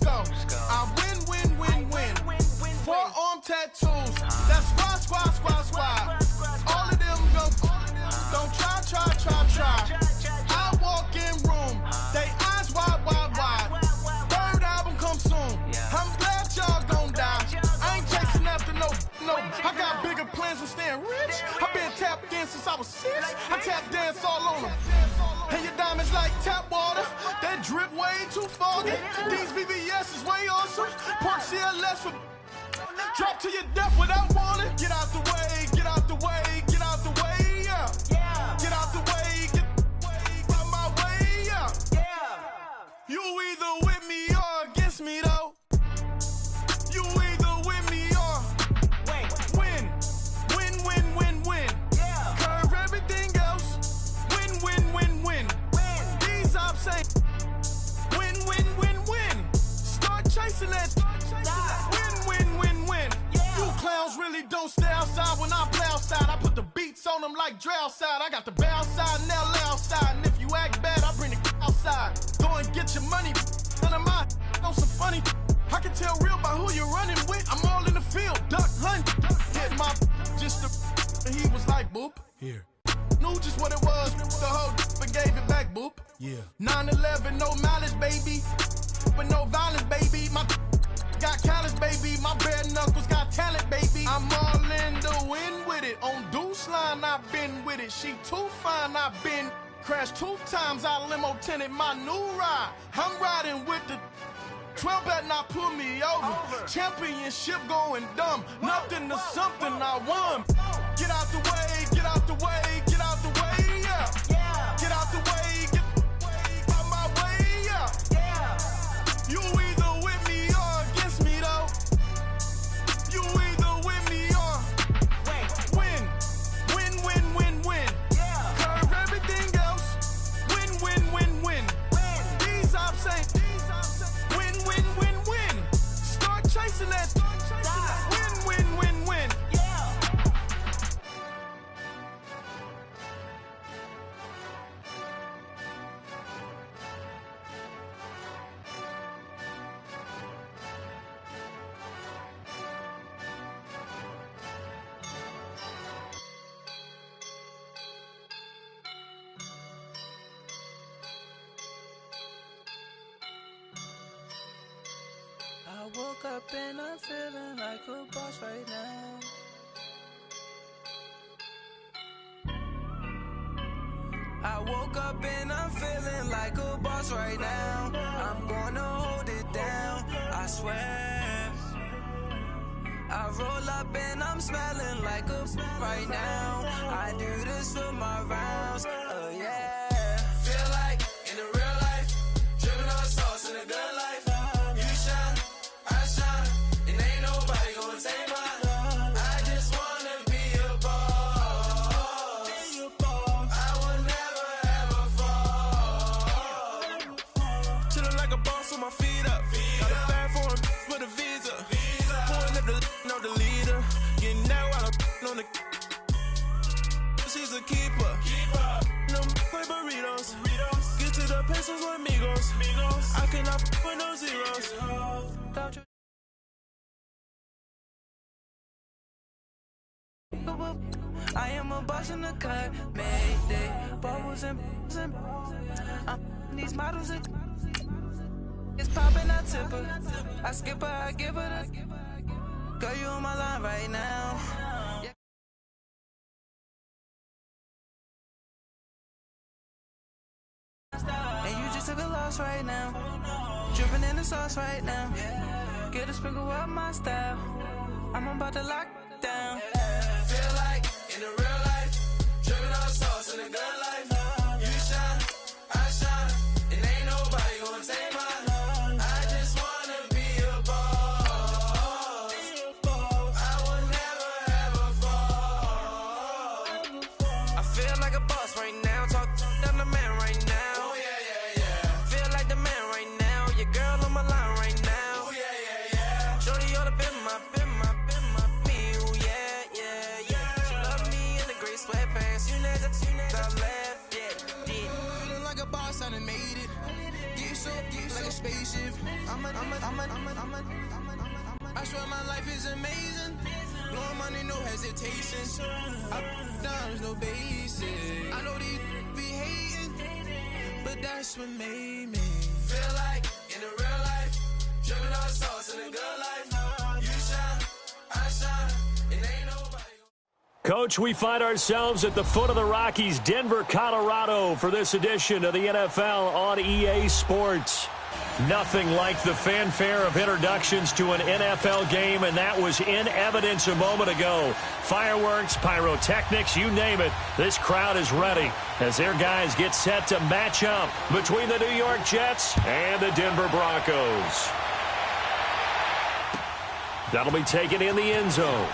go. I win, win, win, win. Forearm tattoos. That's squad. All of them go. Don't try. I walk in room. They eyes wide. Third album come soon. I'm glad y'all gon' die. I ain't chasing after no. I got bigger plans than staying rich. I been tapped in since I was 6. I tap dance all on them. And your diamonds like tap water. That drip way too foggy. These BBS is way awesome. Park CLS for drop to your death without warning. Get out the way, yeah. Get out the way, get out my way, yeah. You either with me or against me though. You either with me or win. Curve everything else. Win. These ops say win. Start chasing that. Win. You clowns really don't stay outside when I play outside. I put the beats on them like drow side. I got the bow side and LA outside. And if you act bad, I bring the outside. Go and get your money. None of mine on some funny. I can tell real by who you're running with. I'm all in the field, duck hunt. Hit my just the. And he was like, boop. Here. Knew just what it was. The whole and gave it back, boop. Yeah. 9/11, no malice, baby. But no violence, baby. My got callous, baby. My bare knuckles got talent, baby. I'm all in the wind with it. On Deuce line, I've been with it. She too fine, I've been crashed 2 times. I limo tinted my new ride. I'm riding with the 12 better not pull me over. Championship going dumb. Nothing to something I won. Get out the way, yeah. Get out the way, get out my way, yeah. You either with me or against me though. You either with me or win. Curve everything else. Win. These ops ain't win. Start chasing that. Win. I woke up and I'm feeling like a boss right now. I woke up and I'm feeling like a boss right now. I'm gonna hold it down, I swear. I roll up and I'm smelling like a right now. I do this for my rounds, oh yeah. Feel like in the real life, dripping on sauce in a good life. You shine, I shine, and ain't nobody gonna take mine. I just wanna be a boss. I will never ever fall. Chillin' like a boss with my feet up. Got a bag for him with a visa. Pulling up the know the leader. Getting that while I'm on the. She's a keeper. No play burritos. Get to the pesos with amigos. I cannot with no zeros. I am a boss in the cut. Mayday. Bubbles and these models are. It's poppin', I tip her. I skip her, I give her the. Girl, you on my line right now. And you just took a loss right now. Dripping in the sauce right now. Get a sprinkle up my style. I'm about to lock down. Feel like in the real life, dripping on sauce in the good life. You shine, I shine, and ain't nobody gonna take mine. I just wanna be a boss. I will never ever fall. I feel like a boss right now. Talk down the man right now. Oh yeah. Feel like the man right now. Your girl on my line right now. Oh yeah. Shorty oughta been my me. Oh yeah. She love me in the gray sweatpants. You never, I swear my life is amazing. Blowing money, no hesitation. Up, down, there's no basic. I know these be hating, but that's what made me feel like in the real life. Dripping all sauce in the good life. You shine, I shine, and ain't nobody. Coach, we find ourselves at the foot of the Rockies, Denver, Colorado, for this edition of the NFL on EA Sports. Nothing like the fanfare of introductions to an NFL game, and that was in evidence a moment ago. Fireworks, pyrotechnics, you name it. This crowd is ready as their guys get set to match up between the New York Jets and the Denver Broncos. That'll be taken in the end zone.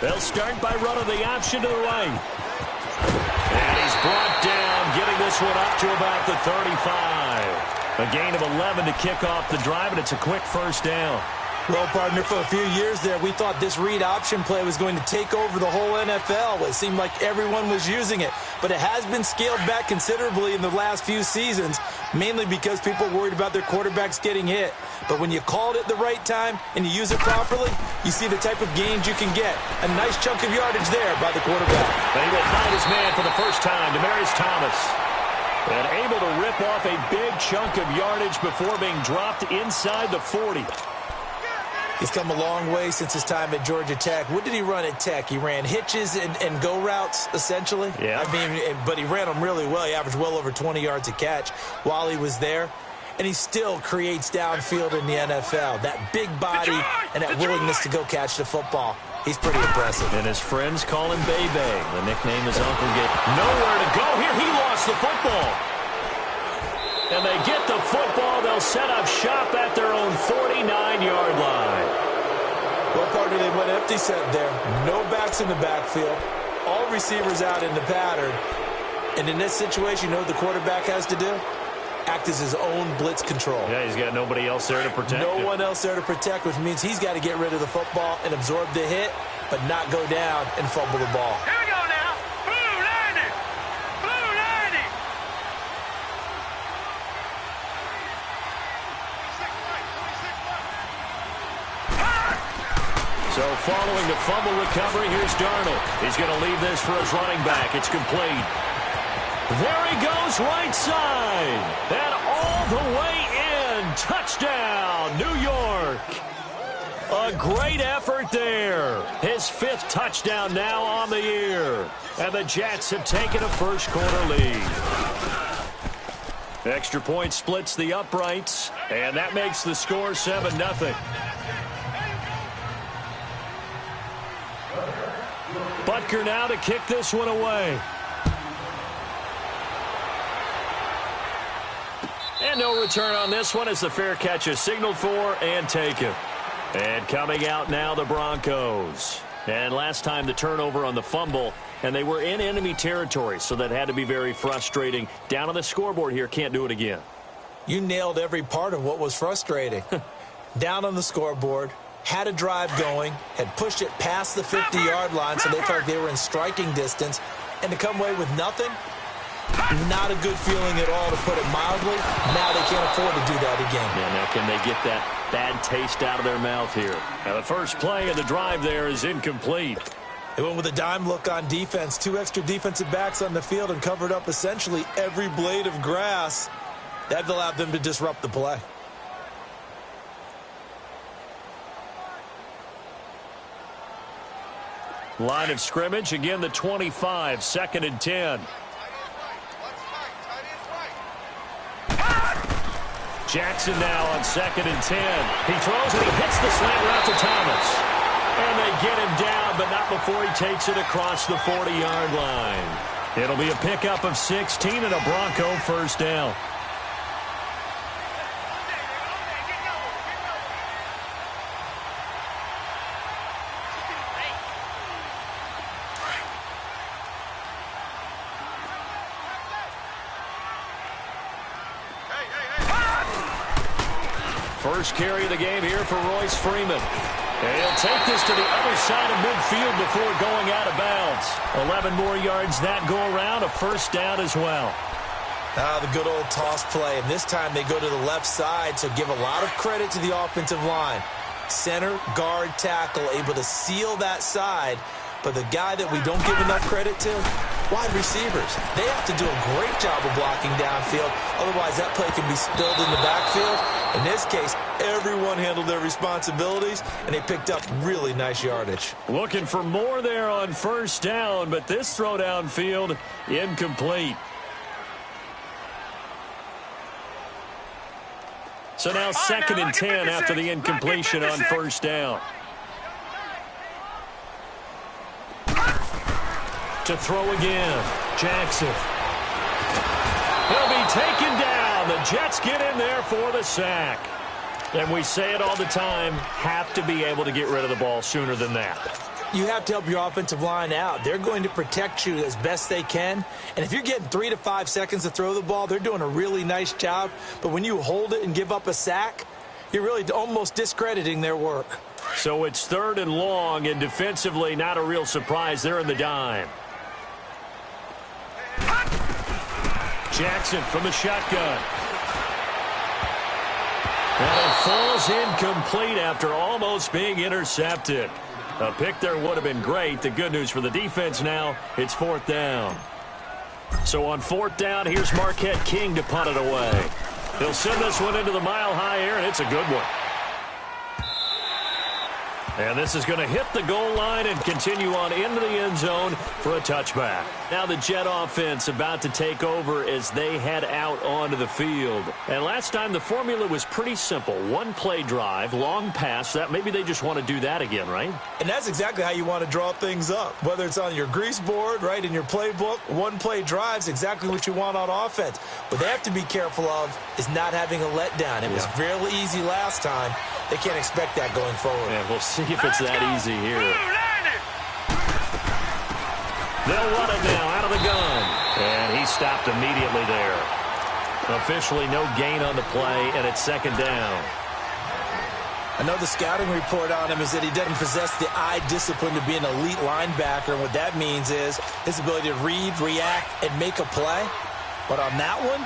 They'll start by running the option to the right. And he's brought down, getting this one up to about the 35. A gain of 11 to kick off the drive, and it's a quick first down. Well, partner, for a few years there, we thought this read option play was going to take over the whole NFL. It seemed like everyone was using it, but it has been scaled back considerably in the last few seasons, mainly because people worried about their quarterbacks getting hit. But when you call it at the right time and you use it properly, you see the type of gains you can get. A nice chunk of yardage there by the quarterback. He will find his man for the first time, Demaryius Thomas. And able to rip off a big chunk of yardage before being dropped inside the 40. He's come a long way since his time at Georgia Tech. What did he run at Tech? He ran hitches and go routes, essentially. Yeah. I mean, but he ran them really well. He averaged well over 20 yards a catch while he was there. And he still creates downfield in the NFL. That big body and that willingness to go catch the football. He's pretty impressive. And his friends call him Bebe. The nickname his uncle gave. Nowhere to go here. He lost the football. And they get the football. They'll set up shop at their own 49-yard line. Well, partner, they went empty set there. No backs in the backfield. All receivers out in the pattern. And in this situation, you know what the quarterback has to do? Act as his own blitz control. Yeah, he's got nobody else there to protect him. No one else there to protect, which means he's got to get rid of the football and absorb the hit, but not go down and fumble the ball. Here we go now. Blue 90. Blue 90. So following the fumble recovery, here's Darnold. He's going to leave this for his running back. It's complete. There he goes, right side. And all the way in. Touchdown, New York. A great effort there. His fifth touchdown now on the year. And the Jets have taken a first-quarter lead. Extra point splits the uprights, and that makes the score 7-0. Butker now to kick this one away. And no return on this one as the fair catch is signaled for and taken. And coming out now, the Broncos. And last time the turnover on the fumble, and they were in enemy territory, so that had to be very frustrating. Down on the scoreboard here, can't do it again. You nailed every part of what was frustrating. Down on the scoreboard, had a drive going, had pushed it past the 50-yard line, so they felt like they were in striking distance, and to come away with nothing, not a good feeling at all, to put it mildly. Now they can't afford to do that again. Yeah, now can they get that bad taste out of their mouth here? Now the first play of the drive there is incomplete. They went with a dime look on defense. 2 extra defensive backs on the field and covered up essentially every blade of grass. That allowed them to disrupt the play. Line of scrimmage, again the 25, 2nd and 10. Jackson now on 2nd and 10. He throws and he hits the slant route to Thomas. And they get him down, but not before he takes it across the 40-yard line. It'll be a pickup of 16 and a Bronco first down. First carry of the game here for Royce Freeman. And he'll take this to the other side of midfield before going out of bounds. 11 more yards that go around, a first down as well. The good old toss play, and this time they go to the left side, so give a lot of credit to the offensive line. Center, guard, tackle, able to seal that side. But the guy that we don't give enough credit to, wide receivers. They have to do a great job of blocking downfield. Otherwise, that play can be spilled in the backfield. In this case, everyone handled their responsibilities, and they picked up really nice yardage. Looking for more there on first down, but this throw downfield incomplete. So now second and 10 after the incompletion on first down. To throw again, Jackson. He'll be taken down. The Jets get in there for the sack. And we say it all the time, have to be able to get rid of the ball sooner than that. You have to help your offensive line out. They're going to protect you as best they can. And if you're getting 3 to 5 seconds to throw the ball, they're doing a really nice job. But when you hold it and give up a sack, you're really almost discrediting their work. So it's third and long, and defensively not a real surprise. They're in the dime. Jackson from the shotgun. And it falls incomplete after almost being intercepted. A pick there would have been great. The good news for the defense now, it's fourth down. So on fourth down, here's Marquette King to punt it away. He'll send this one into the mile-high air, and it's a good one. And this is going to hit the goal line and continue on into the end zone for a touchback. Now the Jet offense about to take over as they head out onto the field. And last time the formula was pretty simple. One play drive, long pass. That maybe they just want to do that again, right? And that's exactly how you want to draw things up. Whether it's on your grease board, right, in your playbook, one play drive's exactly what you want on offense. What they have to be careful of is not having a letdown. It was fairly easy last time. They can't expect that going forward. Yeah, we'll see if it's that easy here. They'll run it now out of the gun. And he stopped immediately there. Officially no gain on the play, and it's second down. I know the scouting report on him is that he doesn't possess the eye discipline to be an elite linebacker. And what that means is his ability to read, react, and make a play. But on that one,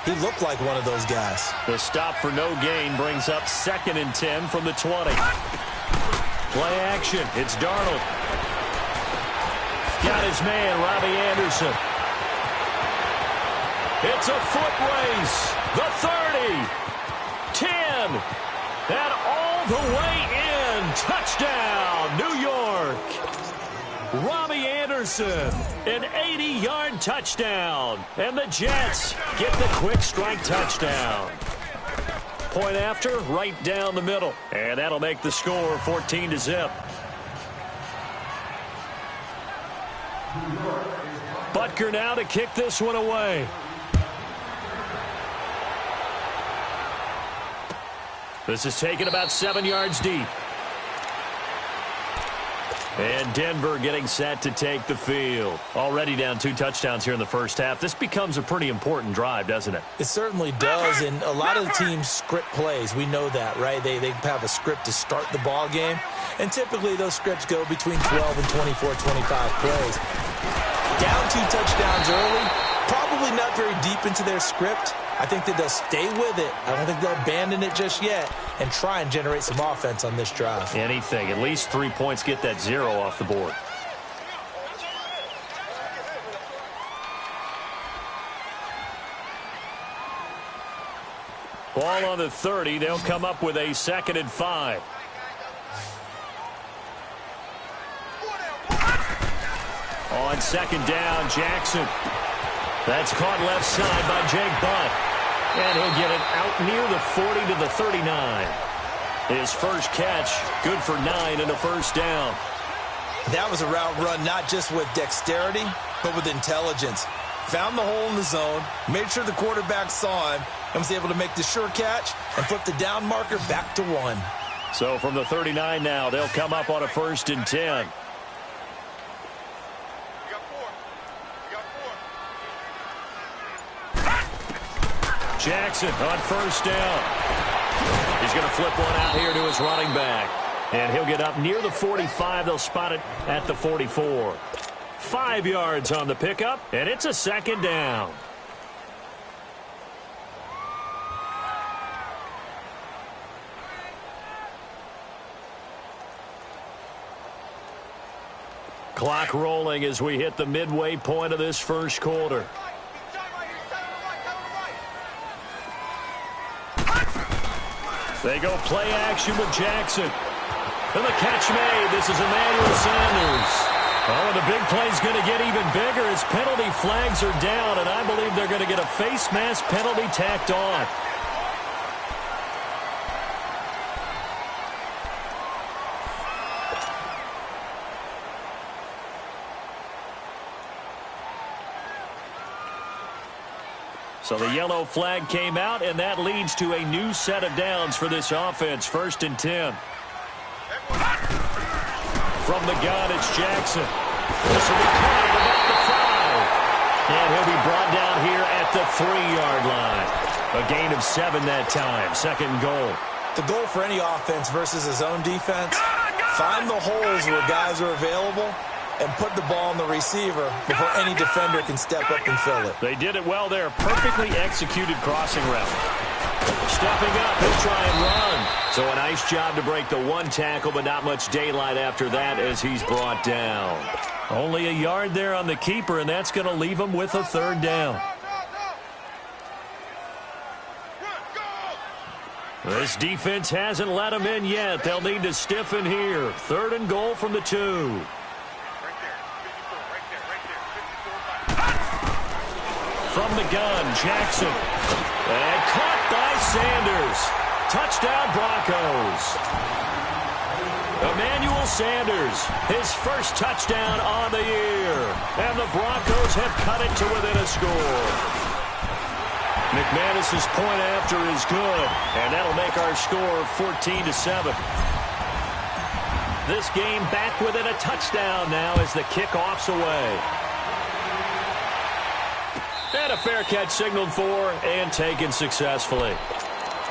he looked like one of those guys. The stop for no gain brings up second and 10 from the 20. Play action. It's Darnold. Got his man, Robbie Anderson. It's a foot race. The 30. 10. And all the way in. Touchdown, New York. Robbie Anderson, an 80-yard touchdown. And the Jets get the quick strike touchdown. Point after, right down the middle. And that'll make the score 14-0. Butker now to kick this one away. This is taken about 7 yards deep. And Denver getting set to take the field. Already down 2 touchdowns here in the first half. This becomes a pretty important drive, doesn't it? It certainly does, and a lot of the teams script plays. We know that, right? They have a script to start the ball game, and typically those scripts go between 12 and 24, 25 plays. Down 2 touchdowns early, probably not very deep into their script. I think that they'll stay with it. I don't think they'll abandon it just yet and try and generate some offense on this drive. Anything. At least 3 points, get that 0 off the board. Ball on the 30. They'll come up with a 2nd and 5. On second down, Jackson. That's caught left side by Jake Butt. And he'll get it out near the 40 to the 39. His first catch, good for 9 and a first down. That was a route run not just with dexterity, but with intelligence. Found the hole in the zone, made sure the quarterback saw him, and was able to make the sure catch and flip the down marker back to 1. So from the 39 now, they'll come up on a 1st and 10. Jackson on 1st down. He's going to flip one out here to his running back. And he'll get up near the 45. They'll spot it at the 44. 5 yards on the pickup, and it's a 2nd down. Clock rolling as we hit the midway point of this first quarter. They go play action with Jackson. And the catch made. This is Emmanuel Sanders. Oh, and the big play's going to get even bigger as penalty flags are down, and I believe they're going to get a face mask penalty tacked on. So the yellow flag came out, and that leads to a new set of downs for this offense. 1st and 10. From the gun, it's Jackson. This will be caught at about the 5. And he'll be brought down here at the 3-yard line. A gain of 7 that time. 2nd and goal. The goal for any offense versus his own defense, find the holes where guys are available and put the ball on the receiver before any defender can step up and fill it. They did it well there. Perfectly executed crossing route. Stepping up, he'll try and run. So a nice job to break the 1 tackle, but not much daylight after that as he's brought down. Only a yard there on the keeper, and that's going to leave him with a 3rd down. This defense hasn't let him in yet. They'll need to stiffen here. 3rd and goal from the 2. From the gun, Jackson. And caught by Sanders. Touchdown, Broncos. Emmanuel Sanders, his first touchdown on the year. And the Broncos have cut it to within a score. McManus's point after is good, and that'll make our score 14-7. This game back within a touchdown now as the kickoff's away. And a fair catch signaled for and taken successfully.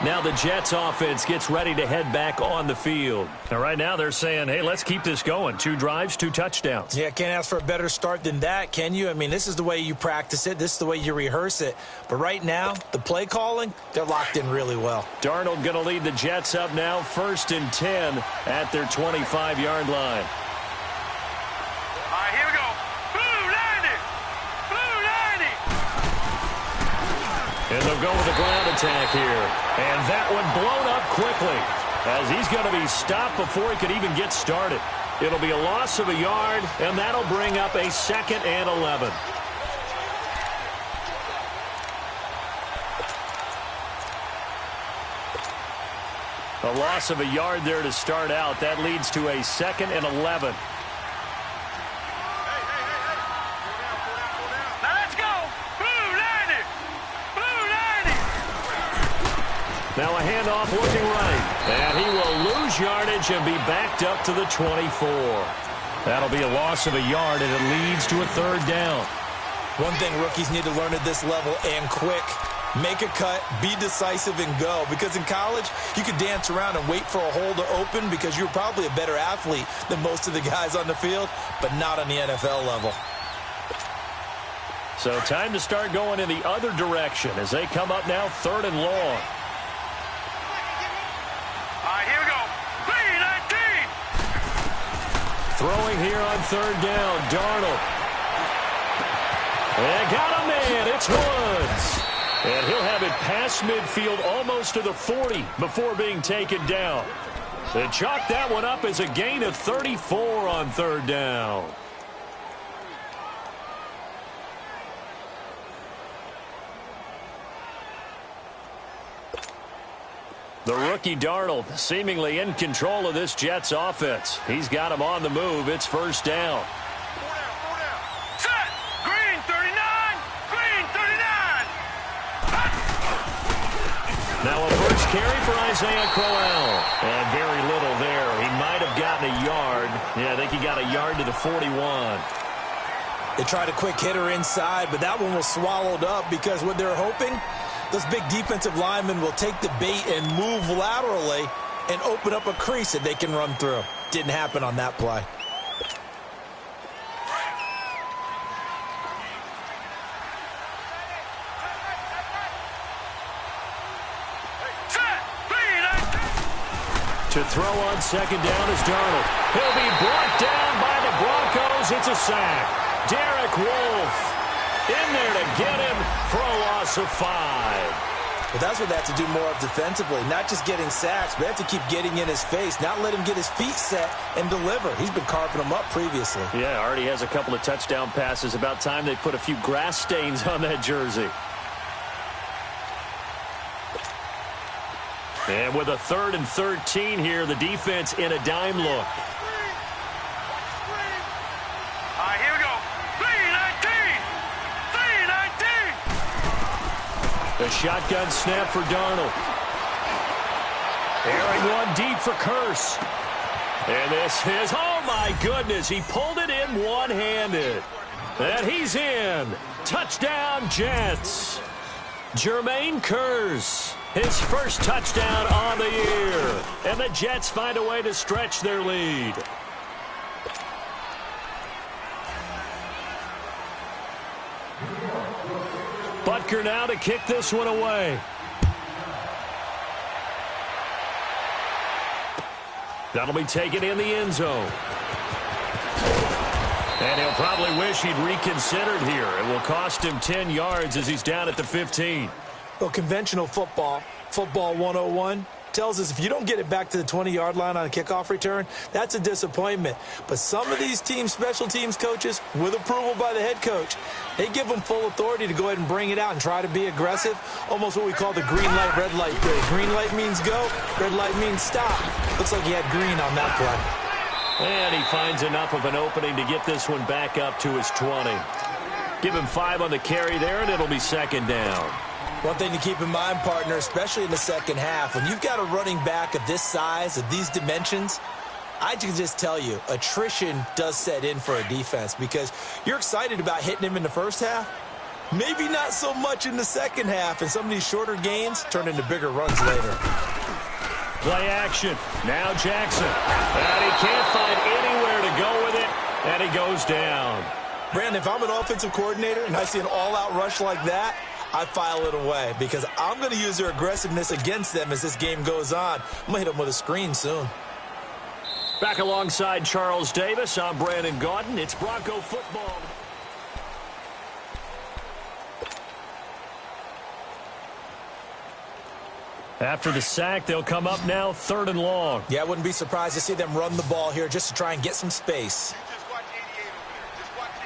Now the Jets offense gets ready to head back on the field. Now right now they're saying, hey, let's keep this going. 2 drives, 2 touchdowns. Yeah, can't ask for a better start than that, can you? I mean, this is the way you practice it. This is the way you rehearse it. But right now, the play calling, they're locked in really well. Darnold going to lead the Jets up now, 1st and 10 at their 25-yard line. All right, here we go. Blue 90. Blue 90. And they'll go with a ground attack here. And that one blown up quickly as he's going to be stopped before he could even get started. It'll be a loss of a yard, and that'll bring up a 2nd and 11. A loss of a yard there to start out. That leads to a 2nd and 11. Now a handoff looking right. And he will lose yardage and be backed up to the 24. That'll be a loss of a yard, and it leads to a 3rd down. One thing rookies need to learn at this level, and quick. Make a cut, be decisive, and go. Because in college, you could dance around and wait for a hole to open because you're probably a better athlete than most of the guys on the field, but not on the NFL level. So time to start going in the other direction as they come up now 3rd and long. Here we go. 3-19. Throwing here on 3rd down, Darnold. And got a man. It's Woods. And he'll have it past midfield almost to the 40 before being taken down. They chalk that one up as a gain of 34 on 3rd down. The rookie Darnold seemingly in control of this Jets offense. He's got him on the move. It's 1st down. Set. Now a first carry for Isaiah Crowell. And very little there. He might have gotten a yard. Yeah, I think he got a yard to the 41. They tried a quick hitter inside, but that one was swallowed up because what they're hoping, those big defensive linemen will take the bait and move laterally and open up a crease that they can run through. Didn't happen on that play. To throw on second down is Darnold. He'll be brought down by the Broncos. It's a sack. Derek Wolfe in there to get him for a loss of 5. Well, that's what they have to do more of defensively. Not just getting sacks, but they have to keep getting in his face. Not let him get his feet set and deliver. He's been carving them up previously. Yeah, already has a couple of touchdown passes. About time they put a few grass stains on that jersey. And with a 3rd and 13 here, the defense in a dime look. All right, here we go. 3-19. The shotgun snap for Darnold. Airing one deep for Curse. And this is, oh my goodness, he pulled it in one-handed. And he's in. Touchdown, Jets. Jermaine Curse. His first touchdown on the year. And the Jets find a way to stretch their lead. Butker now to kick this one away. That'll be taken in the end zone. And he'll probably wish he'd reconsidered here. It will cost him 10 yards as he's down at the 15. Well, conventional football 101, tells us if you don't get it back to the 20-yard line on a kickoff return, that's a disappointment. But some of these teams, special teams coaches, with approval by the head coach, they give them full authority to go ahead and bring it out and try to be aggressive, almost what we call the green light, red light play. Green light means go, red light means stop. Looks like he had green on that play. And he finds enough of an opening to get this one back up to his 20. Give him 5 on the carry there, and it'll be second down. One thing to keep in mind, partner, especially in the second half, when you've got a running back of this size, of these dimensions, I can just tell you, attrition does set in for a defense because you're excited about hitting him in the first half. Maybe not so much in the second half, and some of these shorter gains turn into bigger runs later. Play action. Now Jackson. And he can't find anywhere to go with it, and he goes down. Brandon, if I'm an offensive coordinator and I see an all-out rush like that, I file it away because I'm going to use their aggressiveness against them as this game goes on. I'm going to hit them with a screen soon. Back alongside Charles Davis, I'm Brandon Gaudin. It's Bronco football. After the sack, they'll come up now 3rd and long. Yeah, I wouldn't be surprised to see them run the ball here just to try and get some space. Just watch 88 over here. Just watch 88.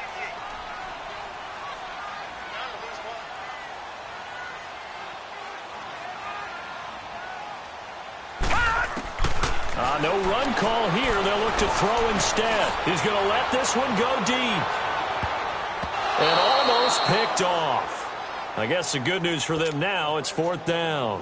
No run call here. They'll look to throw instead. He's going to let this one go deep. And almost picked off. I guess the good news for them now, it's 4th down.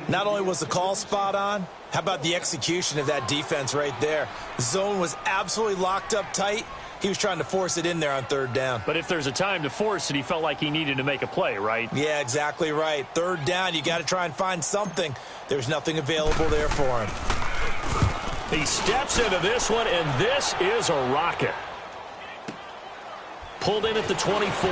Not only was the call spot on, how about the execution of that defense right there? The zone was absolutely locked up tight. He was trying to force it in there on 3rd down. But if there's a time to force it, he felt like he needed to make a play, right? Yeah, exactly right. 3rd down, you got to try and find something. There's nothing available there for him. He steps into this one, and this is a rocket. Pulled in at the 24.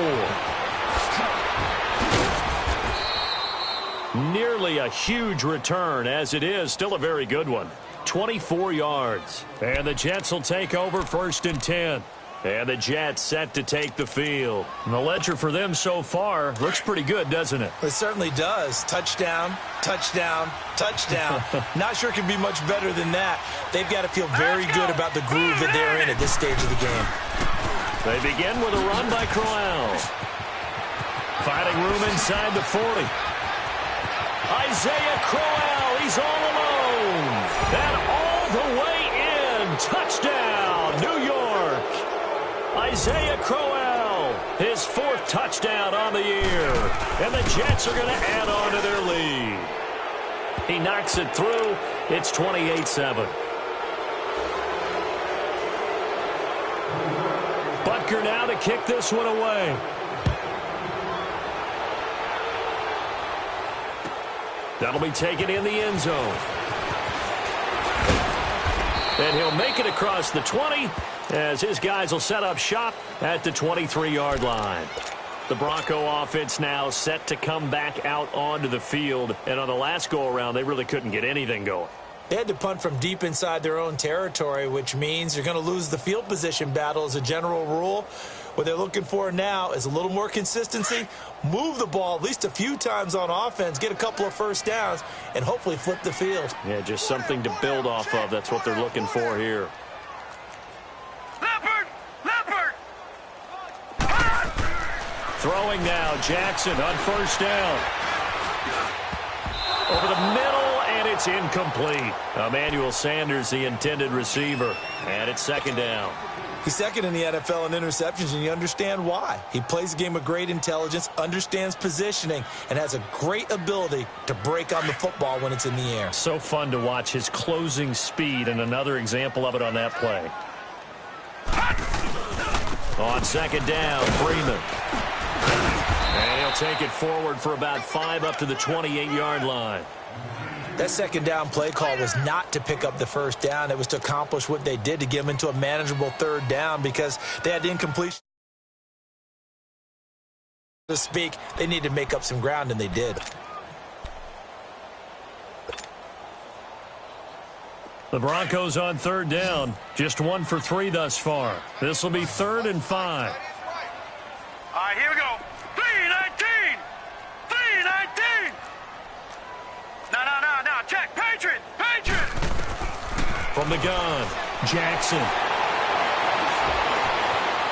Nearly a huge return, as it is still a very good one. 24 yards. And the Jets will take over 1st and 10. And the Jets set to take the field. And the ledger for them so far looks pretty good, doesn't it? It certainly does. Touchdown, touchdown, touchdown. Not sure it can be much better than that. They've got to feel very good about the groove that they're in at this stage of the game. They begin with a run by Crowell. Finding room inside the 40. Isaiah Crowell, he's all alone. And all the way in. Touchdown, New York. Isaiah Crowell His 4th touchdown on the year. And the Jets are going to add on to their lead. He knocks it through. It's 28-7. Butker now to kick this one away. That'll be taken in the end zone. And he'll make it across the 20 as his guys will set up shop at the 23-yard line. The Bronco offense now set to come back out onto the field. And on the last go-around, they really couldn't get anything going. They had to punt from deep inside their own territory, which means you're going to lose the field position battle as a general rule. What they're looking for now is a little more consistency, move the ball at least a few times on offense, get a couple of first downs, and hopefully flip the field. Yeah, just something to build off of. That's what they're looking for here. Leopard! Throwing now, Jackson on first down. Over the middle, and it's incomplete. Emmanuel Sanders, the intended receiver. And it's 2nd down. He's 2nd in the NFL in interceptions, and you understand why. He plays a game with great intelligence, understands positioning, and has a great ability to break on the football when it's in the air. So fun to watch his closing speed, and another example of it on that play. On 2nd down, Freeman. And he'll take it forward for about 5 up to the 28-yard line. That 2nd down play call was not to pick up the first down. It was to accomplish what they did to get them into a manageable 3rd down because they had incompletion. To speak, they needed to make up some ground, and they did. The Broncos on 3rd down. Just 1 for 3 thus far. This will be 3rd and 5. All right, here we go. 3-19! 3-19! Now, check. Patriot! From the gun, Jackson.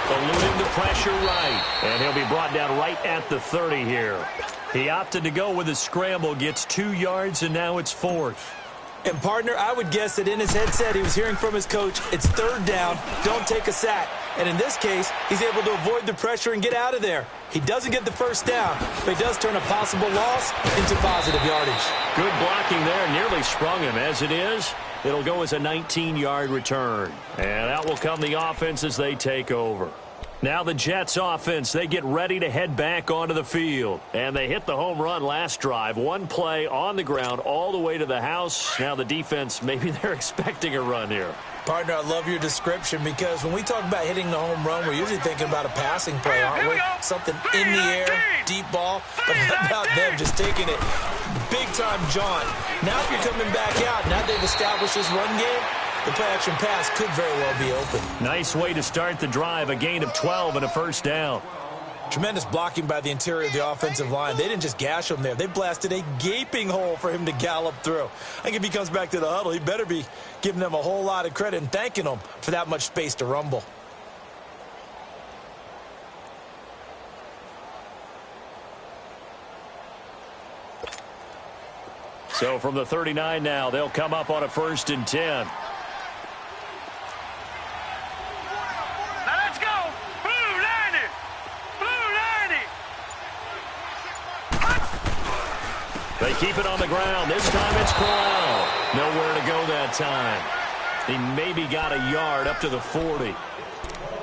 Eluding the pressure right. And he'll be brought down right at the 30 here. He opted to go with a scramble, gets 2 yards, and now it's 4th. And, partner, I would guess that in his headset he was hearing from his coach, it's 3rd down, don't take a sack. And in this case, he's able to avoid the pressure and get out of there. He doesn't get the first down, but he does turn a possible loss into positive yardage. Good blocking there, nearly sprung him. As it is, it'll go as a 19-yard return. And out will come the offense as they take over. Now the Jets offense, they get ready to head back onto the field. And they hit the home run last drive. 1 play on the ground all the way to the house. Now the defense, maybe they're expecting a run here. Partner, I love your description because when we talk about hitting the home run, we're usually thinking about a passing play, aren't we? Something in the air, deep ball. But how about them just taking it big-time jaunt? Now if you're coming back out, now they've established this run game, the play-action pass could very well be open. Nice way to start the drive, a gain of 12 and a first down. Tremendous blocking by the interior of the offensive line. They didn't just gash him there. They blasted a gaping hole for him to gallop through. I think if he comes back to the huddle, he better be giving them a whole lot of credit and thanking them for that much space to rumble. So from the 39 now, they'll come up on a 1st and 10. They keep it on the ground. This time it's Corral. Nowhere to go that time. He maybe got a yard up to the 40.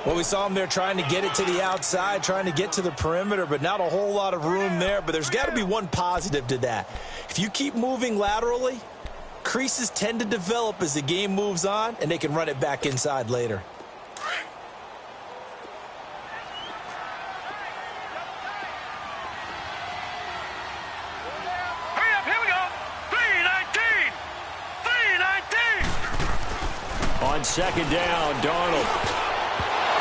Well, we saw him there trying to get it to the outside, trying to get to the perimeter, but not a whole lot of room there. But there's got to be one positive to that. If you keep moving laterally, creases tend to develop as the game moves on, and they can run it back inside later. On 2nd down, Darnold.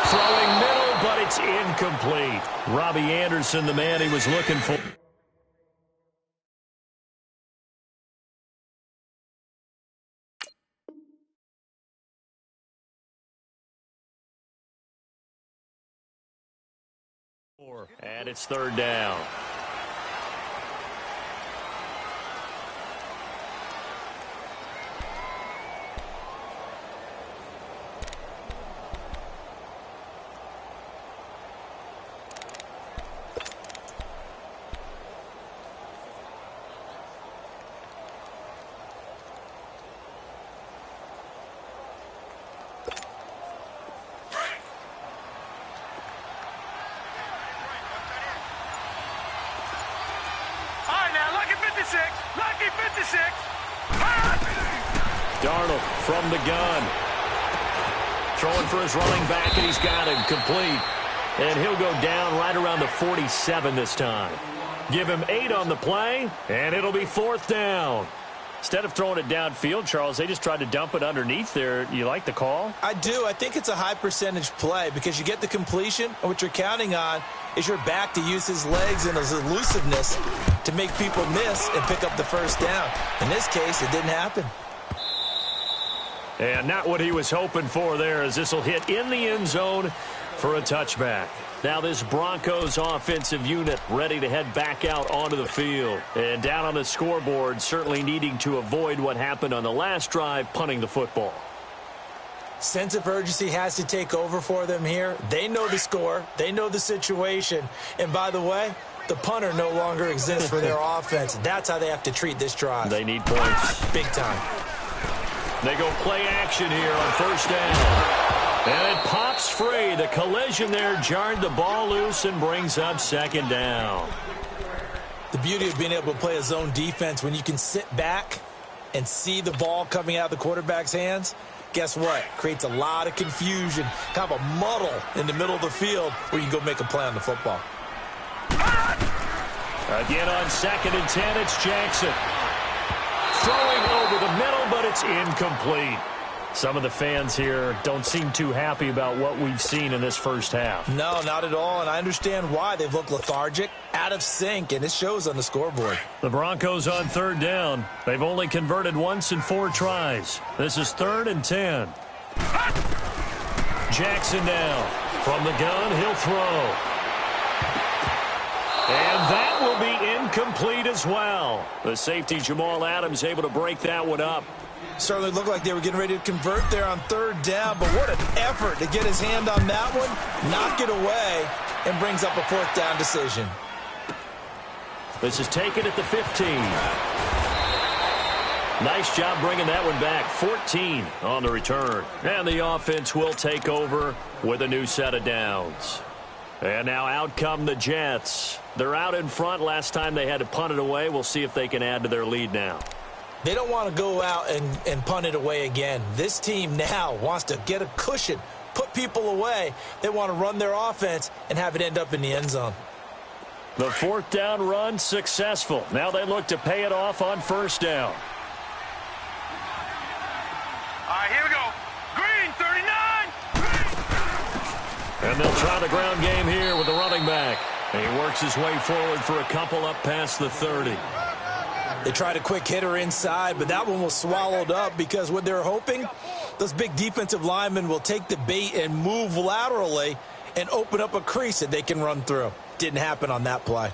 Throwing middle, but it's incomplete. Robbie Anderson, the man he was looking for. And it's 3rd down. 56. Lucky 56. Darnold from the gun. Throwing for his running back, and he's got him complete. And he'll go down right around the 47 this time. Give him 8 on the play, and it'll be 4th down. Instead of throwing it downfield, Charles, they just tried to dump it underneath there. You like the call? I do. I think it's a high percentage play because you get the completion, and what you're counting on is your back to use his legs and his elusiveness to make people miss and pick up the first down. In this case, it didn't happen. And not what he was hoping for there, as this will hit in the end zone for a touchback. Now this Broncos offensive unit ready to head back out onto the field. And down on the scoreboard, certainly needing to avoid what happened on the last drive, punting the football. Sense of urgency has to take over for them here. They know the score. They know the situation. And by the way, the punter no longer exists for their offense. That's how they have to treat this drive. They need points. Big time. They go play action here on 1st down. And it pops free. The collision there jarred the ball loose and brings up 2nd down. The beauty of being able to play a zone defense when you can sit back and see the ball coming out of the quarterback's hands, guess what? Creates a lot of confusion, kind of a muddle in the middle of the field where you can go make a play on the football. Again on 2nd and 10, it's Jackson. Throwing over the middle, but it's incomplete. Some of the fans here don't seem too happy about what we've seen in this first half. No, not at all, and I understand why. They've looked lethargic, out of sync, and it shows on the scoreboard. The Broncos on 3rd down. They've only converted once in 4 tries. This is 3rd and 10. Jackson now. From the gun, he'll throw. And that will be incomplete as well. The safety, Jamal Adams, able to break that one up. Certainly looked like they were getting ready to convert there on 3rd down, but what an effort to get his hand on that one, knock it away, and brings up a 4th down decision. This is taken at the 15. Nice job bringing that one back. 14 on the return. And the offense will take over with a new set of downs. And now out come the Jets. They're out in front. Last time they had to punt it away. We'll see if they can add to their lead now. They don't want to go out and punt it away again. This team now wants to get a cushion, put people away. They want to run their offense and have it end up in the end zone. The 4th down run successful. Now they look to pay it off on 1st down. All right, here we go. Green, 39. And they'll try the ground game here with the running back. And he works his way forward for a couple up past the 30. They tried a quick hitter inside, but that one was swallowed up because what they're hoping, those big defensive linemen will take the bait and move laterally and open up a crease that they can run through. Didn't happen on that play.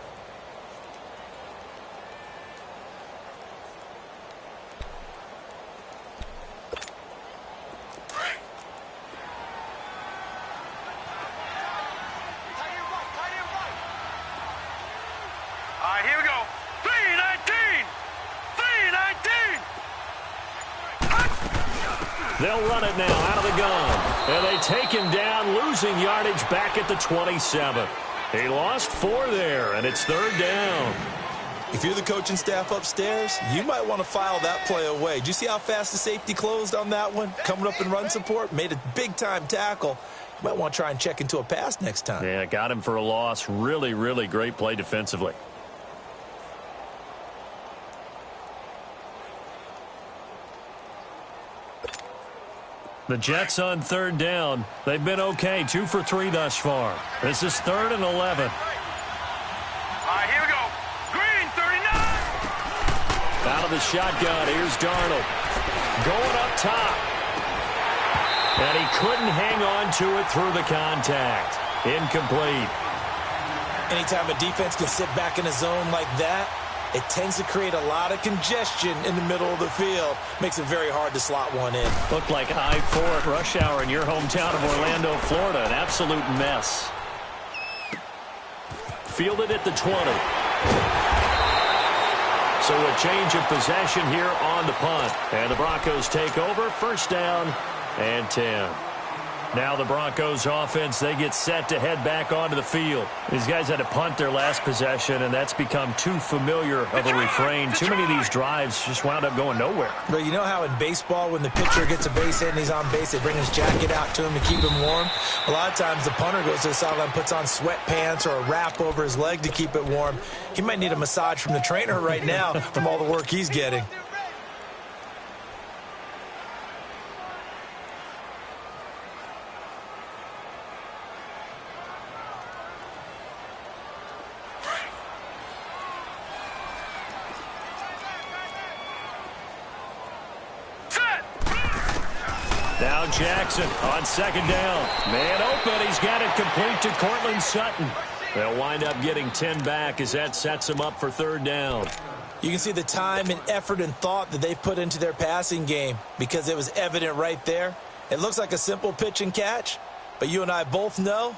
All right, here we go. 319. 319. They'll run it now out of the gun. And they take him down, losing yardage back at the 27. He lost 4 there, and it's 3rd down. If you're the coaching staff upstairs, you might want to file that play away. Do you see how fast the safety closed on that one? Coming up in run support, made a big-time tackle. You might want to try and check into a pass next time. Yeah, got him for a loss. Really, really great play defensively. The Jets on 3rd down. They've been okay, 2 for 3 thus far. This is 3rd and 11. All right, here we go. Green, 39. Out of the shotgun, here's Darnold. Going up top. And he couldn't hang on to it through the contact. Incomplete. Anytime a defense can sit back in a zone like that, it tends to create a lot of congestion in the middle of the field. Makes it very hard to slot one in. Looked like I-4 at rush hour in your hometown of Orlando, Florida. An absolute mess. Fielded at the 20. So a change of possession here on the punt. And the Broncos take over. 1st down and 10. Now the Broncos offense, they get set to head back onto the field. These guys had to punt their last possession, and that's become too familiar of a refrain. Too many of these drives just wound up going nowhere. But you know how in baseball, when the pitcher gets a base hit and he's on base, they bring his jacket out to him to keep him warm? A lot of times the punter goes to the sideline, puts on sweatpants or a wrap over his leg to keep it warm. He might need a massage from the trainer right now from all the work he's getting. Now Jackson on second down. Man open. He's got it complete to Courtland Sutton. They'll wind up getting 10 back as that sets them up for third down. You can see the time and effort and thought that they've put into their passing game because it was evident right there. It looks like a simple pitch and catch, but you and I both know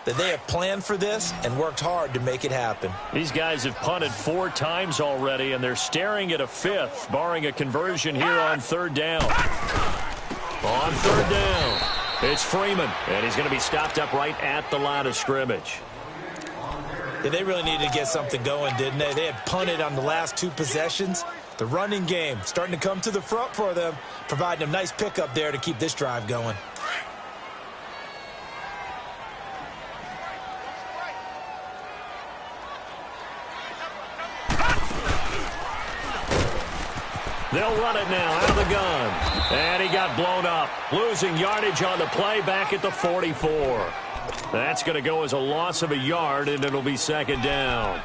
that they have planned for this and worked hard to make it happen. These guys have punted 4 times already, and they're staring at a 5th, barring a conversion here on third down. On third down, it's Freeman, and he's going to be stopped up right at the line of scrimmage. Yeah, they really needed to get something going, didn't they? They had punted on the last 2 possessions. The running game starting to come to the front for them, providing a nice pickup there to keep this drive going. They'll run it now out of the gun. And he got blown up. Losing yardage on the play back at the 44. That's going to go as a loss of a yard, and it'll be second down.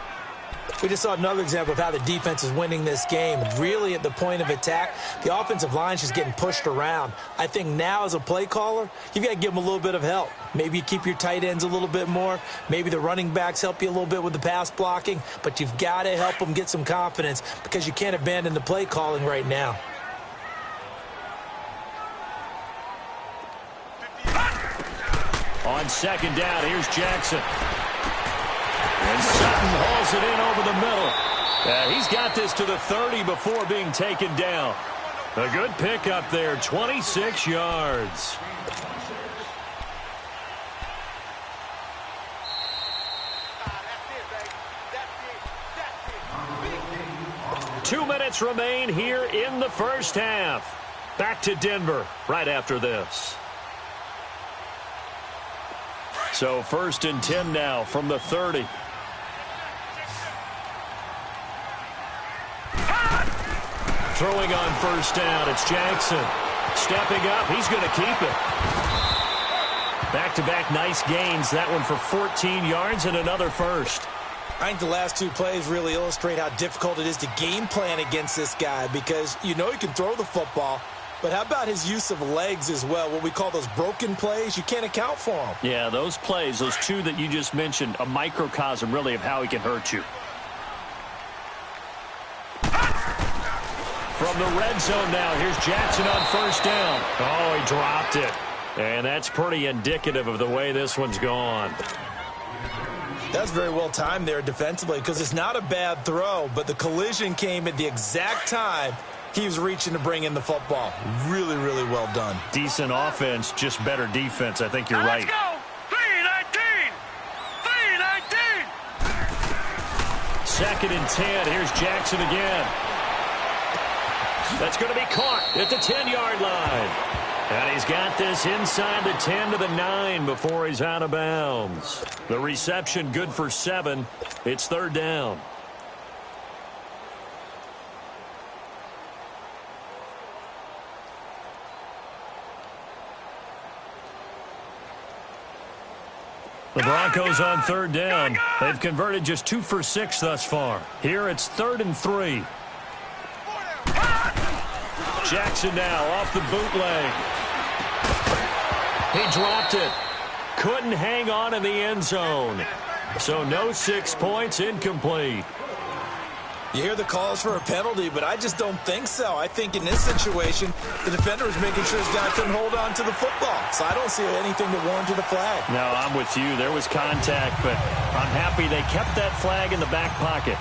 We just saw another example of how the defense is winning this game. Really at the point of attack, the offensive line's just getting pushed around. I think now as a play caller, you've got to give them a little bit of help. Maybe you keep your tight ends a little bit more. Maybe the running backs help you a little bit with the pass blocking. But you've got to help them get some confidence because you can't abandon the play calling right now. On second down, here's Jackson. And Sutton hauls it in over the middle. He's got this to the 30 before being taken down. A good pickup there, 26 yards. Two minutes remain here in the first half. Back to Denver right after this. So 1st and 10 now from the 30. Throwing on first down, it's Jackson. Stepping up, he's going to keep it. Back-to-back nice gains, that one for 14 yards and another first. I think the last 2 plays really illustrate how difficult it is to game plan against this guy because you know he can throw the football, but how about his use of legs as well? What we call those broken plays, you can't account for them. Yeah, those plays, those 2 that you just mentioned, a microcosm really of how he can hurt you. From the red zone now, here's Jackson on first down. Oh, he dropped it. And that's pretty indicative of the way this one's gone. That's very well timed there defensively because it's not a bad throw, but the collision came at the exact time he was reaching to bring in the football. Really, really well done. Decent offense, just better defense. I think you're right. Let's go! 3-19! 3-19! Second and 10. Here's Jackson again. That's going to be caught at the 10-yard line. And he's got this inside the 10 to the 9 before he's out of bounds. The reception good for 7. It's third down. The Broncos on third down. They've converted just 2 for 6 thus far. Here it's 3rd and 3. Jackson now off the bootleg. He dropped it. Couldn't hang on in the end zone. So no 6 points, incomplete. You hear the calls for a penalty, but I just don't think so. I think in this situation, the defender was making sure his guy couldn't hold on to the football. So I don't see anything to warrant to the flag. No, I'm with you. There was contact, but I'm happy they kept that flag in the back pocket.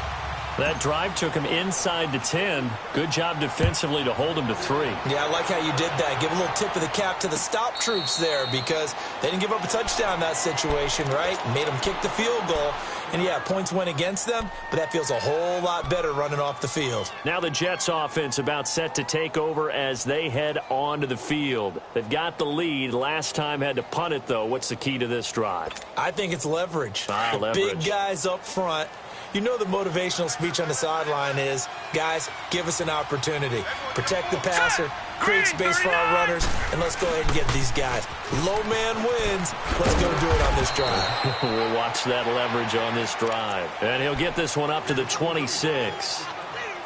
That drive took him inside the 10. Good job defensively to hold him to 3. Yeah, I like how you did that. Give a little tip of the cap to the stop troops there because they didn't give up a touchdown in that situation, right? Made them kick the field goal. And, yeah, points went against them, but that feels a whole lot better running off the field. Now the Jets offense about set to take over as they head onto the field. They've got the lead. Last time had to punt it, though. What's the key to this drive? I think it's leverage. Leverage. Big guys up front. You know the motivational speech on the sideline is, guys, give us an opportunity. Protect the passer, create space for our runners, and let's go ahead and get these guys. Low man wins. Let's go do it on this drive. We'll watch that leverage on this drive. And he'll get this one up to the 26.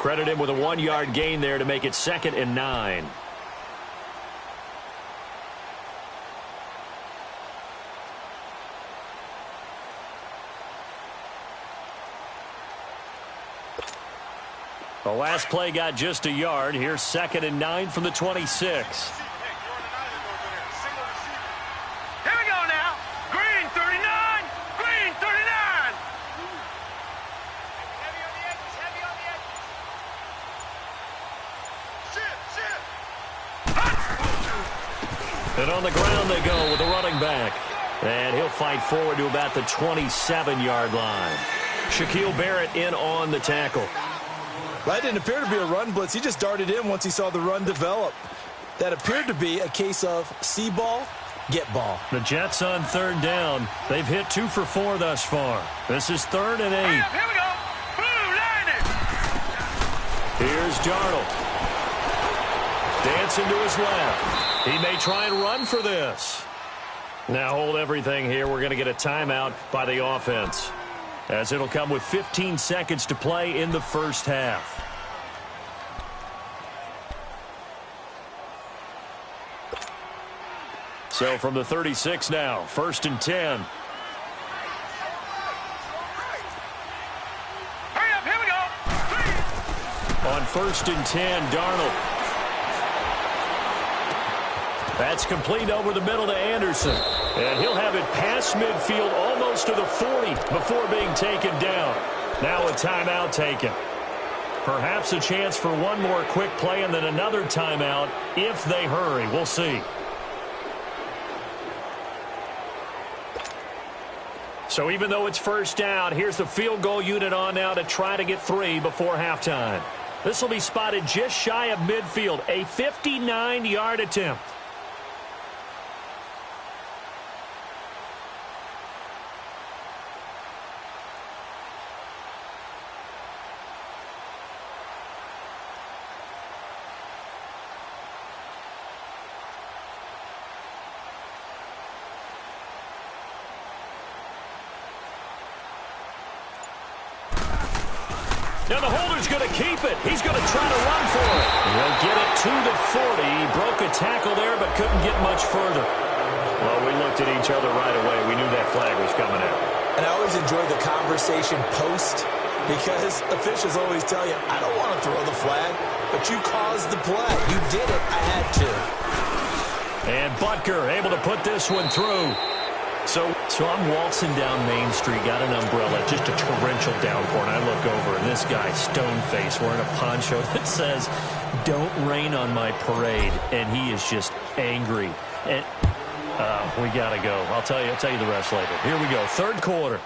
Credit him with a 1-yard gain there to make it 2nd and 9. The last play got just a yard. Here's 2nd and 9 from the 26. Here we go now. Green 39. Green 39. Heavy on the edges. Heavy on the edges. Shift. And on the ground they go with the running back. And he'll fight forward to about the 27-yard line. Shaquille Barrett in on the tackle. That didn't appear to be a run blitz. He just darted in once he saw the run develop. That appeared to be a case of see ball, get ball. The Jets on 3rd down. They've hit 2 for 4 thus far. This is 3rd and 8. Here we go. Blue landed. Here's Darnold. Dancing to his left. He may try and run for this. Now hold everything here. We're going to get a timeout by the offense, as it'll come with 15 seconds to play in the first half. So from the 36 now, 1st and 10. Hurry up, here we go. On 1st and 10, Darnold. That's complete over the middle to Anderson. And he'll have it past midfield almost to the 40 before being taken down. Now a timeout taken. Perhaps a chance for one more quick play and then another timeout if they hurry. We'll see. So even though it's 1st down, here's the field goal unit on now to try to get 3 before halftime. This will be spotted just shy of midfield. A 59-yard attempt. Now the holder's going to keep it. He's going to try to run for it. He'll get it to the 40. He broke a tackle there but couldn't get much further. Well, we looked at each other right away. We knew that flag was coming out. And I always enjoy the conversation post because officials always tell you, I don't want to throw the flag, but you caused the play. You did it. I had to. And Butker able to put this one through. So I'm waltzing down Main Street, got an umbrella, just a torrential downpour, and I look over, and this guy, stone-faced, wearing a poncho that says, "Don't rain on my parade," and he is just angry. And we got to go. I'll tell you the rest later. Here we go, 3rd quarter.